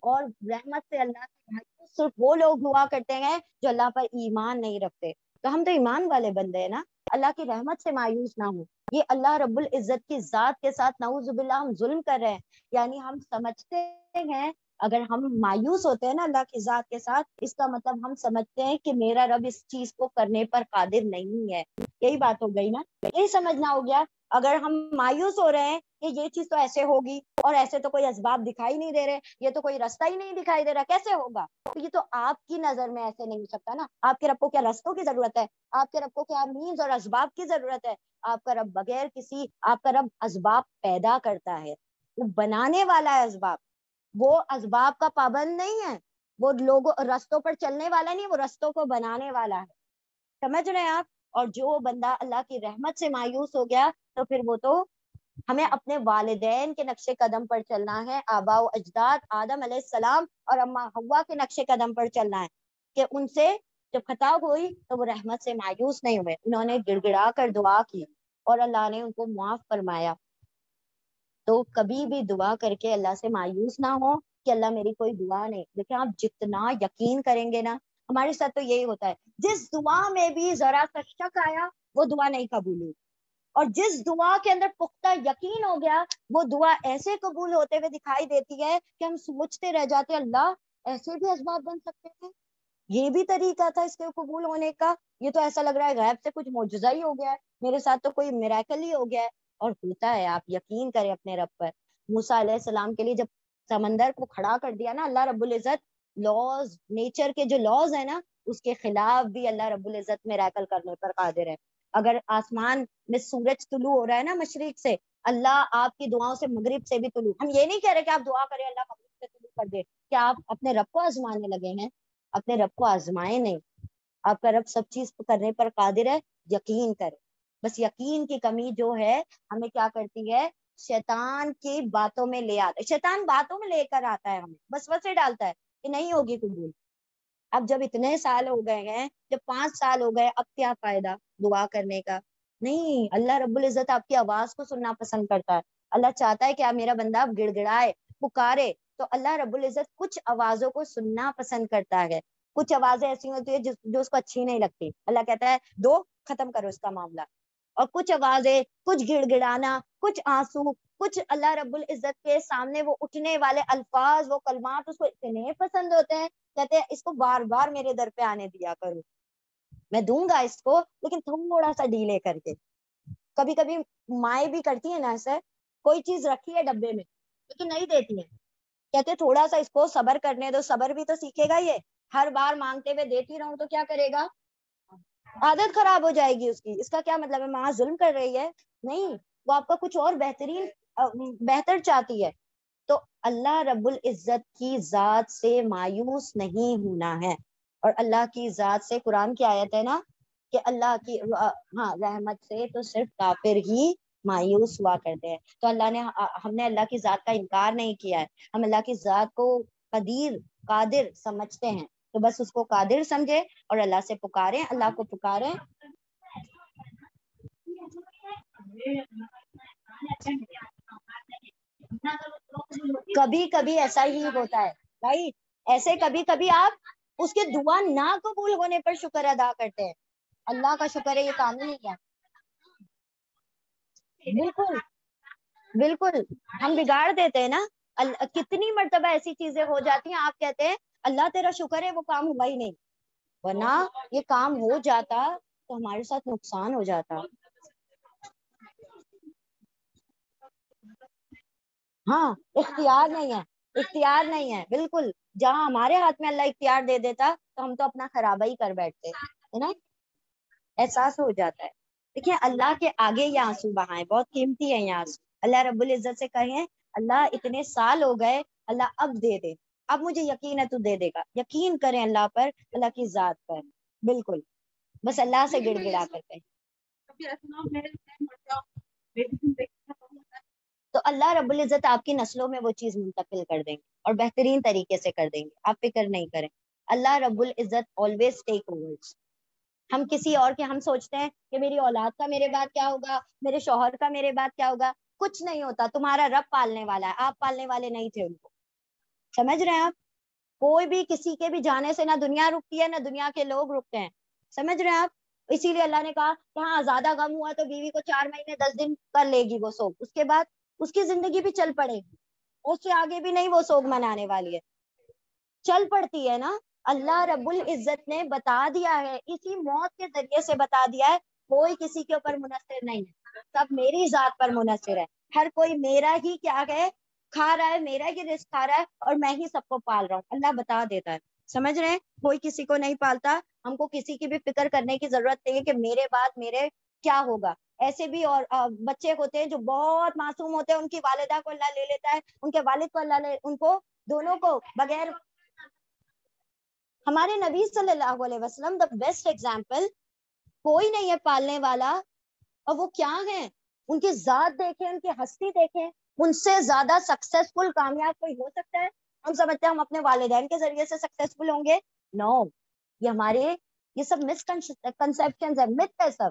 اور رحمت سے اللہ سے مایوس صرف وہ لوگ ہوا کرتے ہیں جو اللہ پر ایمان نہیں رکھتے. تو ہم تو ایمان والے بندے ہیں نا، اللہ کی رحمت سے مایوس نہ ہوں. یہ اللہ رب العزت کی ذات کے ساتھ نعوذ باللہ ہم ظلم کر رہے ہیں. یعنی ہم سمجھتے ہیں، اگر ہم مایوس ہوتے ہیں نا اللہ کی ذات کے ساتھ، اس کا مطلب ہم سمجھتے ہیں کہ میرا رب اس چیز کو کرنے پر قادر نہیں ہے. یہی بات ہو گئی نا، یہی سمجھنا ہو گیا. اگر ہم مایوس ہو رہے ہیں کہ یہ چیز تو ایسے ہوگی، اور ایسے تو کوئی اسباب دکھائی نہیں دے رہے، یہ تو کوئی رستہ ہی نہیں دکھائی دے رہا، کیسے ہوگا؟ تو یہ تو آپ کی نظر میں ایسے نہیں ہو سکتا نا. آپ کے رب کو کیا رستوں کی ضرورت ہے؟ آپ کے رب کو کیا مینز اور اسباب کی ضرورت ہے؟ آپ کا رب بغیر کسی، آپ کا رب اسباب پیدا کرتا ہے، وہ بنانے والا ہے اسباب. وہ اسباب کا پابند نہیں ہے، وہ لوگوں رستوں پر چلنے والا نہیں، وہ رستوں کو بنانے والا ہے. سمجھ رہے ہیں آپ؟ اور جو بندہ اللہ کی رحمت سے مایوس ہو گیا، تو پھر وہ تو ہمیں اپنے والدین کے نقش قدم پر چلنا ہے، آباء و اجداد آدم علیہ السلام اور اما حوا کے نقش قدم پر چلنا ہے کہ ان سے جب خطا ہوئی تو وہ رحمت سے مایوس نہیں ہوئے، انہوں نے گڑ گڑا کر دعا کی اور اللہ نے ان کو معاف فرمایا. تو کبھی بھی دعا کر کے اللہ سے مایوس نہ ہو کہ اللہ میری کوئی دعا نہیں. دیکھیں آپ جتنا یقین کریں گے نا، ہمارے ساتھ تو یہی ہوتا ہے، جس دعا میں بھی ذرا سا شک آیا وہ دعا نہیں قبول ہوئی، اور جس دعا کے اندر پختہ یقین ہو گیا وہ دعا ایسے قبول ہوتے ہوئے دکھائی دیتی ہے کہ ہم سوچتے رہ جاتے اللہ ایسے بھی اسباب بن سکتے تھے، یہ بھی طریقہ تھا اس کے قبول ہونے کا. یہ تو ایسا لگ رہا ہے غیب سے کچھ معجزہ ہی ہو گیا ہے، میرے ساتھ تو کوئی میریکل ہی ہو گیا ہے. اور ہوتا ہے، آپ یقین کریں اپنے رب پر. موسیٰ علیہ السلام کے لیے جب سمندر کو کھڑا کر دیا نا اللہ رب العزت، لاز، نیچر کے جو لاز ہیں نا، اس کے خلاف بھی اللہ رب العزت میریکل کرنے پر قادر ہے. اگر آسمان میں سورج طلوع ہو رہا ہے نا مشرق سے، اللہ آپ کی دعاؤں سے مغرب سے بھی طلوع. ہم یہ نہیں کہہ رہے کہ آپ دعا کریں اللہ مغرب سے طلوع کر دے. کیا آپ اپنے رب کو آزمانے لگے ہیں؟ اپنے رب کو آزمائے نہیں. آپ کا رب سب چیز کرنے پر قادر ہے، یقین کرے. بس یقین کی کمی جو ہے ہمیں کیا کرتی ہے؟ شیطان کی باتوں میں لے آتا ہے. شیطان باتوں میں لے کر آتا ہے، ہمیں بس وسے ڈالتا ہے کہ نہیں ہوگی قبول. اب جب اتنے سال ہو گئے ہیں، جب 5 سال ہو گئے، اب کیا فائدہ دعا کرنے کا؟ نہیں، اللہ رب العزت آپ کی آواز کو سننا پسند کرتا ہے. اللہ چاہتا ہے کہ آپ میرا بندہ اب گڑ گڑائے، پکارے. تو اللہ رب العزت کچھ آوازوں کو سننا پسند کرتا ہے. کچھ آوازیں ایسی ہوتی ہیں جو اس کو اچھی نہیں لگتی، اللہ کہتا ہے دو، ختم کرو اس کا معاملہ. اور کچھ آوازیں، کچھ گڑ گڑانا، کچھ آنسو، کچھ اللہ رب العزت کے سامنے وہ اٹھنے والے الفاظ، وہ کلمات اس کو اتنے پسند ہوتے ہیں، کہتے ہیں اس کو بار بار میرے در پہ آنے دیا کرو، میں دوں گا اس کو لیکن تھوڑا سا ڈیلے کر کے. کبھی کبھی مائیں بھی کرتی ہیں نا ایسے، کوئی چیز رکھی ہے ڈبے میں لیکن نہیں دیتی ہیں، کہتے تھوڑا سا اس کو صبر کرنے دو، صبر بھی تو سیکھے گا. یہ ہر بار مانگتے ہوئے دیتی رہوں تو کیا کرے گا؟ عادت خراب ہو جائے گی اس کی. اس کا کیا مطلب ہے ماں ظلم کر رہی ہے؟ نہیں، وہ آپ کا کچھ اور بہتر چاہتی ہے. تو اللہ رب العزت کی ذات سے مایوس نہیں ہونا ہے. اور اللہ کی ذات سے، قرآن کی آیت ہے نا کہ اللہ کی رحمت سے تو صرف کافر ہی مایوس ہوا کرتے ہیں. تو ہم نے اللہ کی ذات کا انکار نہیں کیا ہے، ہم اللہ کی ذات کو قادر سمجھتے ہیں. تو بس اس کو قادر سمجھے اور اللہ سے پکاریں، اللہ کو پکاریں. کبھی کبھی ایسا ہی ہوتا ہے بھائی، ایسے کبھی کبھی آپ اس کے دعا نہ قبول ہونے پر شکر ادا کرتے ہیں. اللہ کا شکر ہے یہ کام ہی نہیں کیا. بالکل بالکل ہم بگاڑ دیتے ہیں نا. کتنی مرتبہ ایسی چیزیں ہو جاتی ہیں, آپ کہتے ہیں اللہ تیرا شکر ہے وہ کام ہوا ہی نہیں, ورنہ یہ کام ہو جاتا تو ہمارے ساتھ نقصان ہو جاتا. ہاں اختیار نہیں ہے, اختیار نہیں ہے, بالکل. جہاں ہمارے ہاتھ میں اللہ اختیار دے دیتا تو ہم تو اپنا خرابہ ہی کر بیٹھتے ہے نا. احساس ہو جاتا ہے. دیکھیں اللہ کے آگے یہ آنسو بہائیں, بہت قیمتی ہے یہ آنسو. اللہ رب العزت سے کہیں اللہ اتنے سال ہو گئے, اللہ اب دے دے, اب مجھے یقین ہے تو دے دے گا. یقین کریں اللہ پر, اللہ کی ذات پر, بالکل. بس اللہ سے گڑ گڑا کرتے ہیں تو اللہ رب العزت آپ کی نسلوں میں وہ چیز منتقل کر دیں گے اور بہترین طریقے سے کر دیں گے. آپ فکر نہیں کریں, اللہ رب العزت آلویز ٹیک اوورز. ہم کسی اور کے, ہم سوچتے ہیں کہ میری اولاد کا میرے بعد کیا ہوگا, میرے شوہر کا میرے بعد کیا ہوگا. کچھ نہیں ہوتا, تمہارا رب پالنے والا ہے, آپ پالنے والے نہیں تھے ان کو. سمجھ رہے ہیں آپ؟ کوئی بھی کسی کے بھی جانے سے نہ دنیا رکتی ہے نہ دنیا کے لوگ رکتے ہیں. سمجھ رہے ہیں آپ؟ اسی لیے اللہ نے کہا کہ ہاں زیادہ غم ہوا تو بیوی کو 4 مہینے 10 دن کر لے گی وہ سوگ, اس کے بعد اس کی زندگی بھی چل پڑے گی, اس سے آگے بھی نہیں وہ سوگ منانے والی ہے, چل پڑتی ہے نا. اللہ رب العزت نے بتا دیا ہے, اسی موت کے ذریعے سے بتا دیا ہے, کوئی کسی کے اوپر منحصر نہیں ہے, سب میری ذات پر منحصر ہے. ہر کوئی میرا ہی کیا ہے, کھا رہا ہے, میرا ہی رزق کھا رہا ہے, اور میں ہی سب کو پال رہا ہوں. اللہ بتا دیتا ہے. سمجھ رہے ہیں؟ کوئی کسی کو نہیں پالتا. ہم کو کسی کی بھی فکر کرنے کی ضرورت نہیں ہے کہ میرے بعد میرے کیا ہوگا. ایسے بھی اور بچے ہوتے ہیں جو بہت معصوم ہوتے ہیں, ان کی والدہ کو اللہ لے لیتا ہے, ان کے والد کو اللہ لے, ان کو دونوں کو بغیر. ہمارے نبی صلی اللہ علیہ وسلم دا بیسٹ ایگزامپل, کوئی نہیں ہے پالنے والا, اور وہ کیا ہیں, ان کی ذات دیکھیں, ان کی ہستی دیکھیں, ان سے زیادہ سکسیسفل کامیاب کوئی ہو سکتا ہے؟ ہم سمجھتے ہیں ہم اپنے والدین کے ذریعے سے سکسیسفل ہوں گے. نو, یہ ہمارے یہ سب مسکنسپشن ہے, مت ہے سب.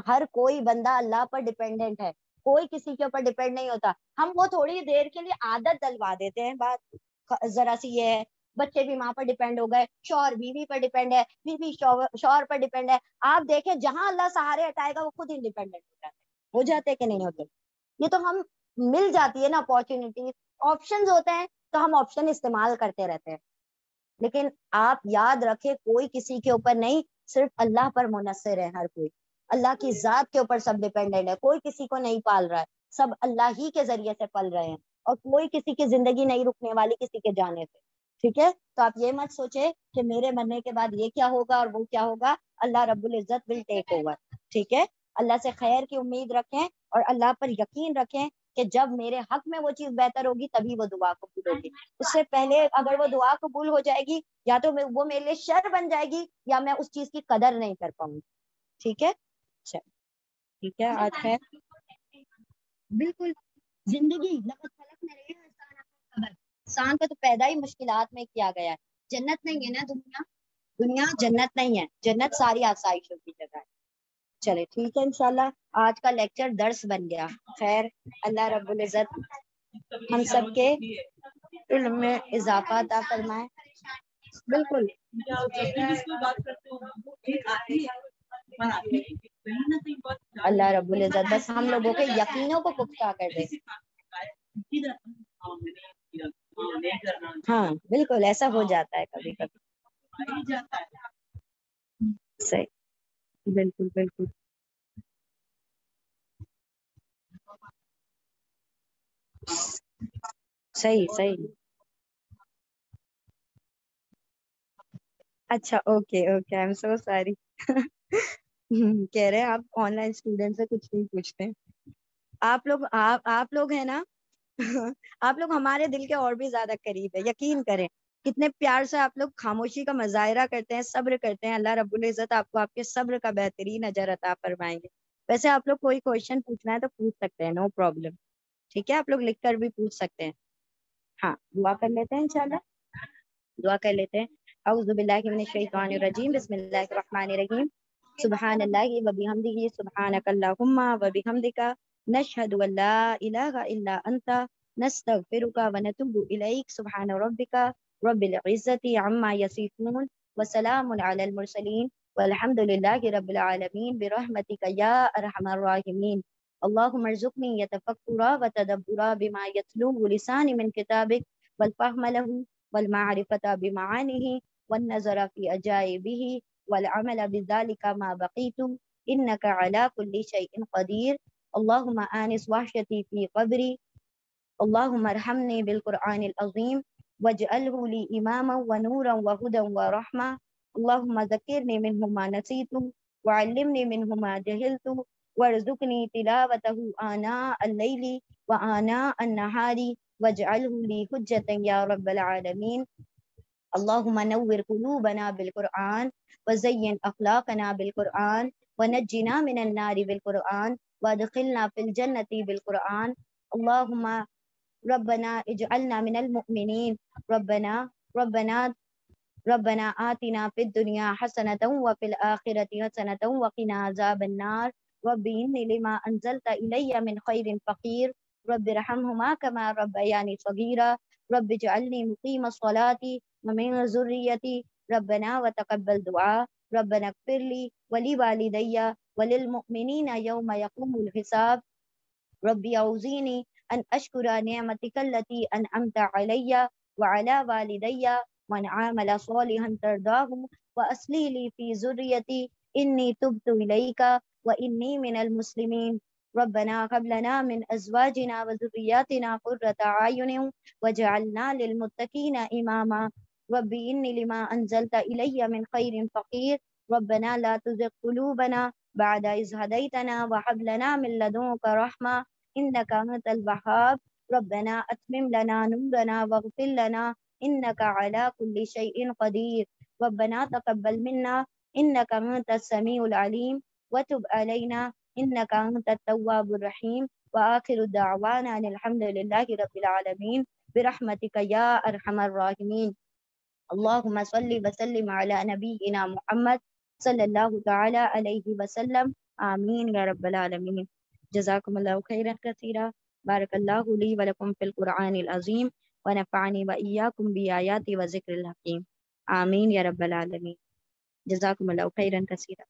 ہر کوئی بندہ اللہ پر ڈیپینڈنٹ ہے, کوئی کسی کے اوپر ڈیپینڈ نہیں ہوتا. ہم وہ تھوڑی دیر کے لیے عادت دلوا دیتے ہیں, بات ذرا سی یہ ہے. بچے بھی ماں پر ڈیپینڈ ہو گئے, شوہر بیوی پر ڈیپینڈ ہے, بیوی شوہر پر ڈیپینڈ ہے. آپ دیکھیں جہاں اللہ سہارے ہٹائے گا وہ خود انڈیپینڈنٹ ہو جاتے کہ نہیں ہوتے. یہ تو ہم مل جاتی ہے نا اپارچونیٹی, آپشنز ہوتے ہیں تو ہم آپشن استعمال کرتے رہتے ہیں. لیکن آپ یاد رکھیں کوئی کسی کے اوپر نہیں, صرف اللہ پر منحصر ہے. ہر کوئی اللہ کی ذات کے اوپر سب ڈیپینڈنٹ ہے, کوئی کسی کو نہیں پال رہا ہے, سب اللہ ہی کے ذریعے سے پل رہے ہیں, اور کوئی کسی کی زندگی نہیں رکنے والی کسی کے جانے سے. ٹھیک ہے, تو آپ یہ مت سوچے کہ میرے مرنے کے بعد یہ کیا ہوگا اور وہ کیا ہوگا. اللہ رب العزت ول ٹیک اوور. ٹھیک ہے, اللہ سے خیر کی امید رکھیں اور اللہ پر یقین رکھیں کہ جب میرے حق میں وہ چیز بہتر ہوگی تبھی وہ دعا قبول ہوگی. اس سے پہلے اگر وہ دعا قبول ہو جائے گی, یا تو وہ میرے لیے شر بن جائے گی, یا میں اس چیز کی قدر نہیں کر پاؤں گی. ٹھیک ہے, ٹھیک ہے. آج ہے بالکل زندگی انسان کو تو پیدا ہی مشکلات میں کیا گیا ہے. جنت نہیں ہے نا دنیا, دنیا جنت نہیں ہے, جنت ساری آسائشوں کی جگہ ہے. چلے ٹھیک ہے, انشاءاللہ آج کا لیکچر درس بن گیا. خیر, اللہ رب العزت ہم سب کے علم میں اضافہ عطا فرمائے. بالکل اللہ رب العزت بس ہم لوگوں کے یقینوں کو پختہ کر دے. ہاں بالکل ایسا ہو جاتا ہے کبھی کبھی. صحیح, بالکل بالکل صحیح صحیح. اچھا okay okay, I am so sorry. کہہ رہے ہیں آپ آن لائن اسٹوڈینٹ سے کچھ نہیں پوچھتے. آپ لوگ ہیں نا, آپ لوگ ہمارے دل کے اور بھی زیادہ قریب ہے, یقین کریں. کتنے پیار سے آپ لوگ خاموشی کا مظاہرہ کرتے ہیں, صبر کرتے ہیں. اللہ رب العزت آپ کو آپ کے صبر کا بہترین اجر عطا فرمائیں گے. ویسے آپ لوگ کوئی کوشچن پوچھنا ہے تو پوچھ سکتے ہیں, نو پرابلم. ٹھیک ہے, آپ لوگ لکھ کر بھی پوچھ سکتے ہیں. ہاں, دعا کر لیتے ہیں انشاءاللہ. دعا کر لیتے ہیں. اعوذ باللہ من الشیطان الرجیم, بسم اللہ الرحمن الرحیم. سبحان اللہ و بحمدہ, سبحانک اللہم و بحمدک, نشہد ان لا الہ الا انت, نستغفرک و نتوب الیک. سبحان ربک رب العزت عما یصفون, وسلام علی المرسلین, والحمد للہ رب العالمین, برحمتک یا ارحم الراحمین. اللهم ارزقني يتفكرا وتدبرا بما يتلوه لساني من كتابك والفهم له والمعرفة بمعانيه والنظر في أجائبه والعمل بذلك ما بقيت إنك على كل شيء قدير. اللهم آنس وحشتي في قبري. اللهم ارحمني بالقرآن العظيم واجعله لي إماما ونورا وهدى ورحمة. اللهم ذكرني منه ما نسيت وعلمني منه ما جهلت وارزقني تلاوته آناء الليل وآناء النهار واجعله لي حجة يا رب العالمين. اللهم نور قلوبنا بالقرآن وزين أخلاقنا بالقرآن ونجنا من النار بالقرآن وادخلنا في الجنة بالقرآن. اللهم ربنا اجعلنا من المؤمنين. ربنا آتنا في الدنيا حسنة وفي الآخرة حسنة وقنا عذاب النار. رب إني لما أنزلت إلي من خير فقير. رب ارحمهما كما ربياني صغيرا. رب اجعلني مقيم الصلاة ومن ذريتي ربنا وتقبل دعاء. ربنا اغفر لي ولوالدي وللمؤمنين يوم يقوم الحساب. ربي أوزيني أن أشكر نعمتك التي أنعمت علي وعلى والدي وأن أعمل صالحا ترضاه وأصلح لي في ذريتي إني تبت إليك وإني من المسلمين. ربنا هب لنا من أزواجنا وذرياتنا قرة أعين واجعلنا للمتقين إماما. ربي إني لما أنزلت إلي من خير فقير. ربنا لا تزغ قلوبنا بعد إذ هديتنا وهب لنا من لدنك رحمة إنك أنت الوهاب. ربنا أتمم لنا نورنا واغفر لنا إنك على كل شيء قدير. ربنا تقبل منا إنك أنت السميع العليم وتب علينا إنك أنت التواب الرحيم. وآخر دعوانا أن الحمد لله رب العالمين برحمتك يا أرحم الراحمين. اللهم صل وسلم على نبينا محمد صلى الله تعالى عليه وسلم. آمين يا رب العالمين. جزاكم الله خيرا كثيرا. بارك الله لي ولكم في القرآن العظيم ونفعني وإياكم بآيات وذكر الحكيم. آمين يا رب العالمين. جزاكم الله خيرا كثيرا.